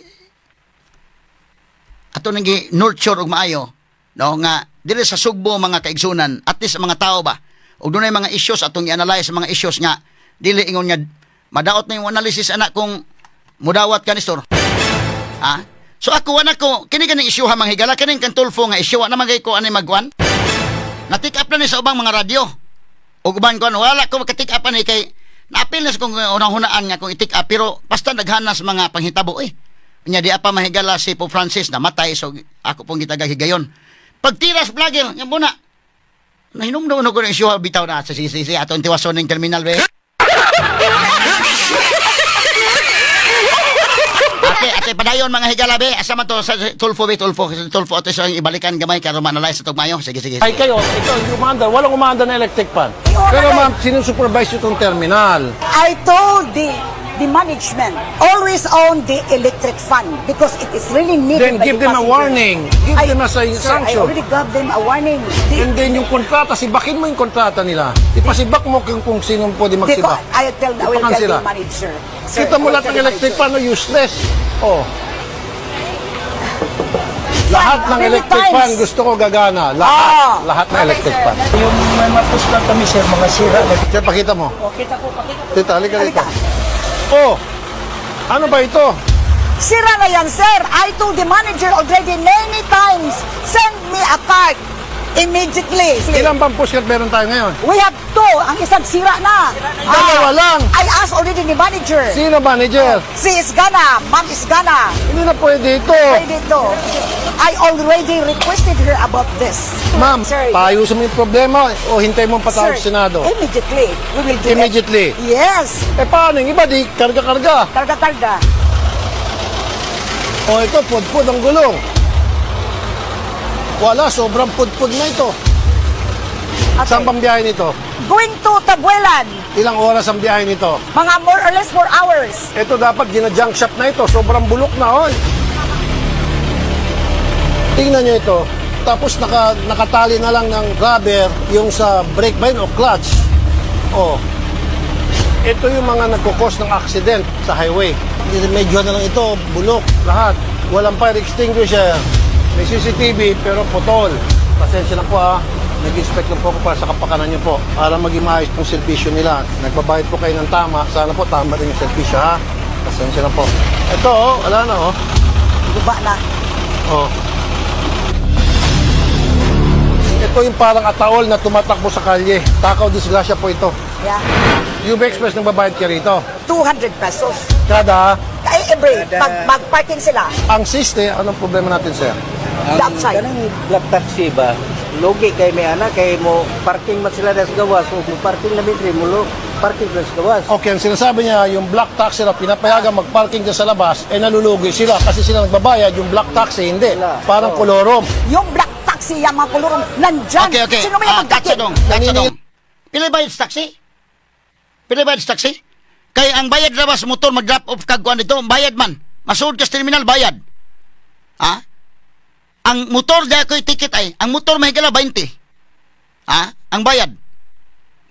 ato ning gi nurture og maayo no nga dili sa sugbo mga kaigsunan at least mga tao ba ug dunay mga issues atong i-analyze mga issues nga dili ingon nga madaot na yung analysis anak kung mudawat ka ni store so ako anak ko kini ganing issue ha manghigala kaning kan Tulfo nga issue na magay ko ani magwan na-tick up na ni sa ubang mga radyo ug uban ko wala ko maka-tick up ani kay naapil na sa kong unang-hunaan nga kung i-tick up pero basta naghanas mga panghitabo nya di apa mahigala si Pope Francis namatay so ako pong gitagag higayon pagtiras vlogger nga muna nahinumdum ko ng issue bitaw na sa sisi atong tiwason ning terminal be. Ate padayon mga higala be asa man to sa Tulfo ato sa ibalikan gamay karon ma-analyze atong mayo sige Ay kayo ito yung umanda walang umanda na electric fan pero ma'am sinusupervise itong terminal. I told the management always own the electric fan because it is really needed. Then by give the them a passenger. warning. Give them a Sir, I sanction. already gave them a warning. And then yung kontrata, sibakin mo yung kontrata nila. Ipasibak mo kung sino pwede magsibak. I will Ipakan tell sila. the manager. Sir, Kita mo I will lahat tell ng the electric manager. fan, useless. Oh. Lahat ng many electric times. fan gusto ko gagana. Lahat ng electric fan. Yung may mapus lang kami sir, mga sira. Kaya pakita mo. Kita po. Tita, halika dito. Oh, ano ba ito? Sira na yan, sir. I told the manager already many times, send me a card immediately. Ilang bang pushcart meron tayo ngayon? We have two. Ang isang sira na. Dalawa lang. I asked already the manager. Sino manager? Si Isgana. Ma'am Isgana. Hindi na pwede ito. Pwede ito. I already requested her about this. Ma'am, Sir, paayusin mo yung problema o hintay mo patawag sa Senado? Immediately. We will do Immediately? it. Yes. Paano yung iba? Di karga-karga. Targa-targa. O ito, pudpud ang gulong. Wala, sobrang pudpud na ito. Saan bang biyahe nito? Going to Tabuelan. Ilang oras ang biyahe nito? Mga more or less 4 hours. Ito dapat gina-junk shop na ito. Sobrang bulok na, oy. Tingnan nyo ito. Tapos nakatali na lang ng rubber yung sa brake ba yun o clutch. Oh. Ito yung mga nagkukos ng accident sa highway. Medyo na lang ito, bulok, lahat. Walang fire extinguisher. May CCTV pero putol. Pasensya na po ha. Nag-inspect lang po ako para sa kapakanan nyo po. Para maging maayos pong servisyo nila. Nagbabayad po kayo ng tama. Sana po tama rin yung servisyo ha. Pasensya na po. Ito oh, wala na oh. Guba na. Oh. Ito yung parang ataol na tumatakbo sa kalye. Takaw disgrasya po ito. Yeah. UB Express nagbabayad ka rito. 200 pesos. Kada, Ay, every, mag-parking sila. ang siste, anong problema natin sir? Outside. Kanang black taxi ba? Logi kay may anak kay mo parking man sila sa gawas o mo parking na mitri mo lo parking sa gawas. Okay, ang sinasabi niya, yung black taxi na pinapayagan mag-parking dyan sa labas, eh nalulugi sila kasi sila nagbabayad, yung black taxi hindi. Parang kolorom. Yung black taxi, yung mga kulurong, nandyan. Okay. Sino may magkakit? Tatsadong. Pila bayad sa taxi? Pila bayad sa taxi? Kaya ang bayad na ba sa motor mag-drop off kagkuan dito, bayad man. Masuod ka sa terminal, bayad. Ha? Ang motor dahil ko'y ticket ay, ang motor mahigala 20. Ha? Ang bayad.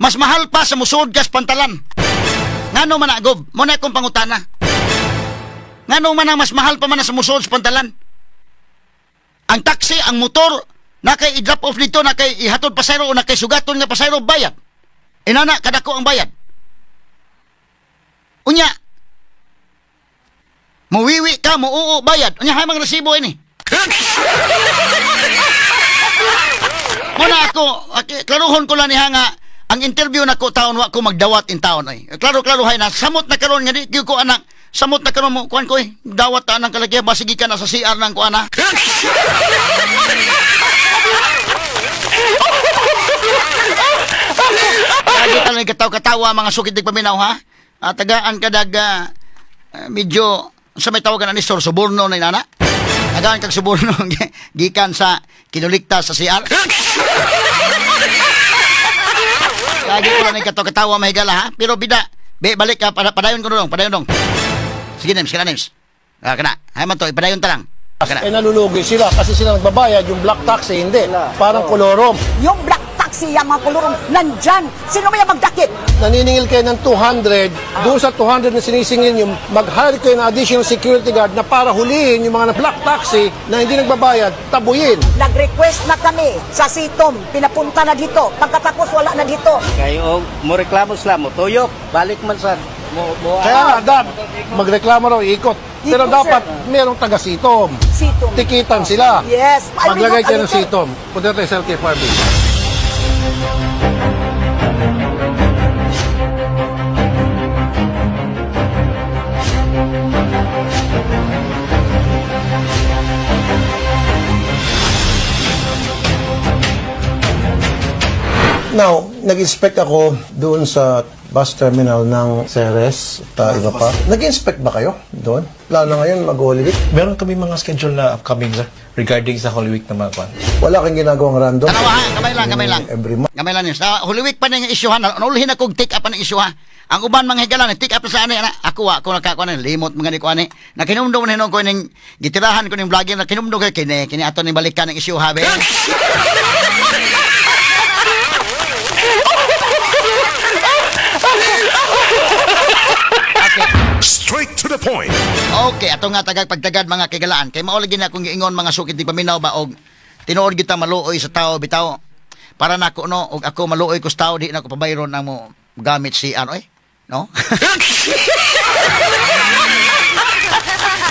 Mas mahal pa sa musuod ka sa pantalan. Ngano man agob? Muna akong pangutana. Nganong man ang mas mahal pa man sa musod sa pantalan. Ang taxi, ang motor, na kay i-drop off dito, na kay ihatod pasayro o na kay sugaton nga pasayro, bayad. Inana, kadako ang bayad. Unya, muwiwi ka, muuo, bayad. Unya, hay mga resibo ini. Muna ako, klaruhon ko lang niya nga, ang interview na ko taon, wa ko magdawat in taon. Klaro-klaro hay na, samot na karon nga di ko anak, samot na karon mo, kuhan ko dawat ta ng kalagyan, basigi ka na sa CR ng kuhan na. Lagi ka lang katawa-katawa, mga sukit ng paminaw, ha? Tagaan ka daga, medyo, sa may tawagan na ni Sor, suborno na inana. Tagaan kang suborno, gikan sa kinulikta sa CR. Lagi ko lang katawa-katawa, mahigala, ha? Pero bida, balik ka, padayon ko padayon dong. Sige, Nems, kana. Hay man to, ipadayon ta lang. Nalulugi sila kasi sila nagbabayad, yung black taxi hindi. Parang kolorom. Yung black taxi, yung mga kulurong, nandyan. Sino may magdakip? Naniningil kayo ng 200, doon sa 200 na sinisingil nyo, mag-hire kayo ng additional security guard na para hulihin yung mga black taxi na hindi nagbabayad, tabuyin. Nag-request na kami sa Sitom, pinapunta na dito. Pagkatapos wala na dito. Kayo, mo reklamo sila mo, tuyok, balik man sa Kaya nga, magreklamo raw, ikot. Pero Ikot, dapat sir. merong taga-sitom. Sitom. Tikitan sila. Yes. Maglagay kayo ng sitom. Punta tayo sa LTFRB. Now, nag-inspect ako doon sa bus terminal ng Ceres at iba pa. Nag-inspect ba kayo doon? Lalo na ngayon, mag-holiday. Meron kami mga schedule na upcoming, sir, regarding sa Holy Week na mga kwan. Wala kang ginagawang random? Tanawa, ha? Kamay lang. Every month. Kamay lang yun. Sa Holy Week pa na yung issue, ha? Nauluhin akong take up pa ng issue, ha? Ang uban mga higalan, take up sa ano, ako nakakuha na, limot mga ni ko ani. Nakinumdong na hinong ko ng gitirahan ko ng vlogger, nakinumdong kayo, kini ato ni balikan ng issue, ha, be? Straight to the point. Okay, ato nga pagtagad mga kigalaan. Kay maulagi na akong giingon mga sukit di paminaw ba og tinuod kita maluoy sa tao bitaw. Para nako no og ako maluoy ko sa tao di na ko pabayron na mo gamit si ano no?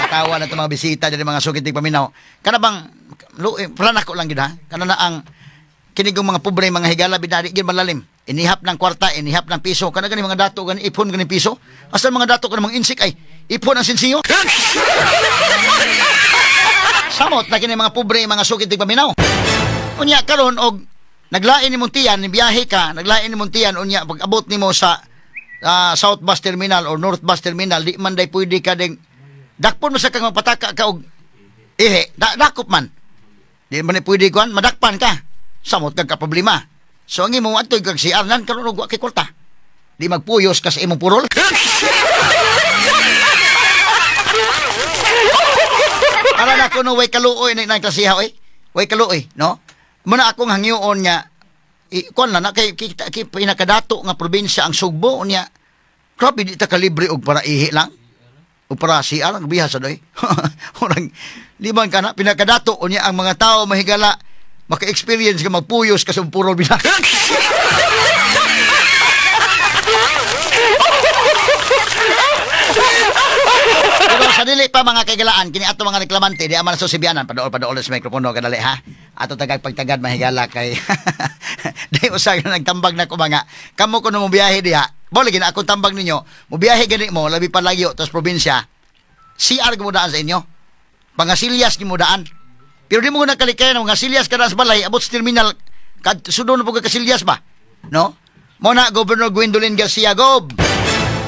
Tawa na itong mga bisita dyan mga sukit di paminaw. Kana bang luoy, para nako lang gid ha. Kana na ang kinigong mga pobre mga higala bidari gid malalim. Inihap ng kwarta, inihap ng piso. Kana gani mga dato gani ipon gani piso. Asa mga dato gani mga insik ay ipon ang sinsiyo. Samot na kini mga pobre mga sukit di paminaw. Unya karon og naglain nimong tiyan, biyahe ka, naglain nimong tiyan unya pag abot nimo sa South Bus Terminal or North Bus Terminal, di man day pwede ka ding dakpon mo sa kang magpataka ka og dakop man. Di man pwede kuan madakpan ka. Samot kag ka problema. So ang imong adtoy kag si Arnan karon og wa kay kwarta. Di magpuyos ka sa imong purol. Para na kuno way kaluoy na klasiha way kaluoy, no? Muna akong hangyoon nga kuan na kay pinakadato nga probinsya ang Sugbo unya. Grabe di ta kalibre og para ihi lang. O para siya lang bihasa doy. Orang liman kana pinakadato unya ang mga tao mahigala maka-experience ka magpuyos ka sa purol bina. Pero sa dili pa mga kaigalaan kini ato mga reklamante di aman sa Sibianan padool sa mikropono kadali ha. Ato tagag pagtagad mahigala kay di usag na nagtambag na ko mga kamo kuno mo biyahe diha. Bole gina akong tambag ninyo, mo biyahe gani mo labi pa lagyo tos probinsya. CR mo daan sa inyo. Pangasilyas mo daan. Pero di mo nakalikayan ng mga silyas ka sa balay, abot sa terminal, sudo na po ka kasilyas ba? No? Muna, Governor Gwendolyn Garcia, Gob!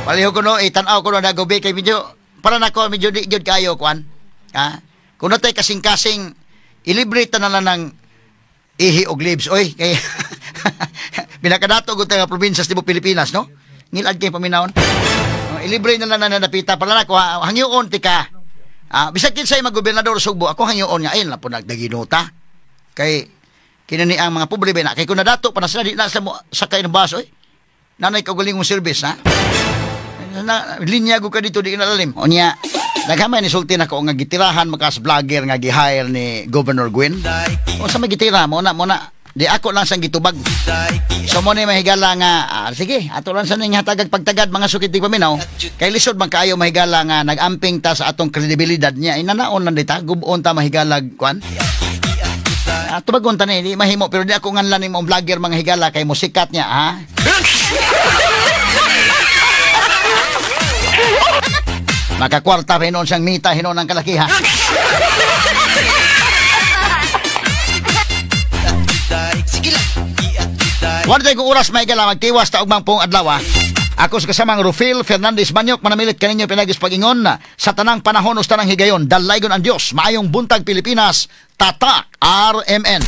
Paliho ko no, tanaw ko no na gobe, kay medyo, para na ko, medyo di gyud kayo, kuan. Ha? Kung natay kasing-kasing, ilibre ta na lang ng ihi og libs, oy, kay, binakadato ko tayo probinsya sa Pilipinas, no? Ngilad kayo paminahon. Ilibre na lang na napita, para na ko, hangyoon ti ka. Bisag kinsay mag-gobernador Sugbo, ako hangyoon nga ayun lang po nagdaginuta. Kay kinani ang mga pobre ba na kay kun nadato pa na sila di na sa kain ng baso Nanay kagaling mong service ha. linya ko ka dito di kinalalim. O niya, naghamay ni sulti na ko nga gitirahan makas vlogger nga gi-hire ni Governor Gwen. O sa magitira mo na di ako lang sang gitubag. So mo ni mahigala nga sige, ato lang sa ning hatagag pagtagad mga sukit di paminaw. Kay lisod man kaayo mahigala nga nagamping ta sa atong kredibilidad niya. Inanaon lang dita gubon ta mahigalag kwan. Tubagon ta ni di mahimo pero di ako nganlan ni mo vlogger mga higala kay mo sikat niya ha. Makakwarta rin noon siyang mita hinon ng kalakiha. Wala tayo kong oras may gala magtiwas ta ugmang pong adlaw. Ako sa kasamang Rufil Fernandez Banyok manamilit kaninyo pinagis pag-ingon sa tanang panahon o tanang higayon. Dalaygon ang Diyos. Maayong buntag Pilipinas. Tatak RMN.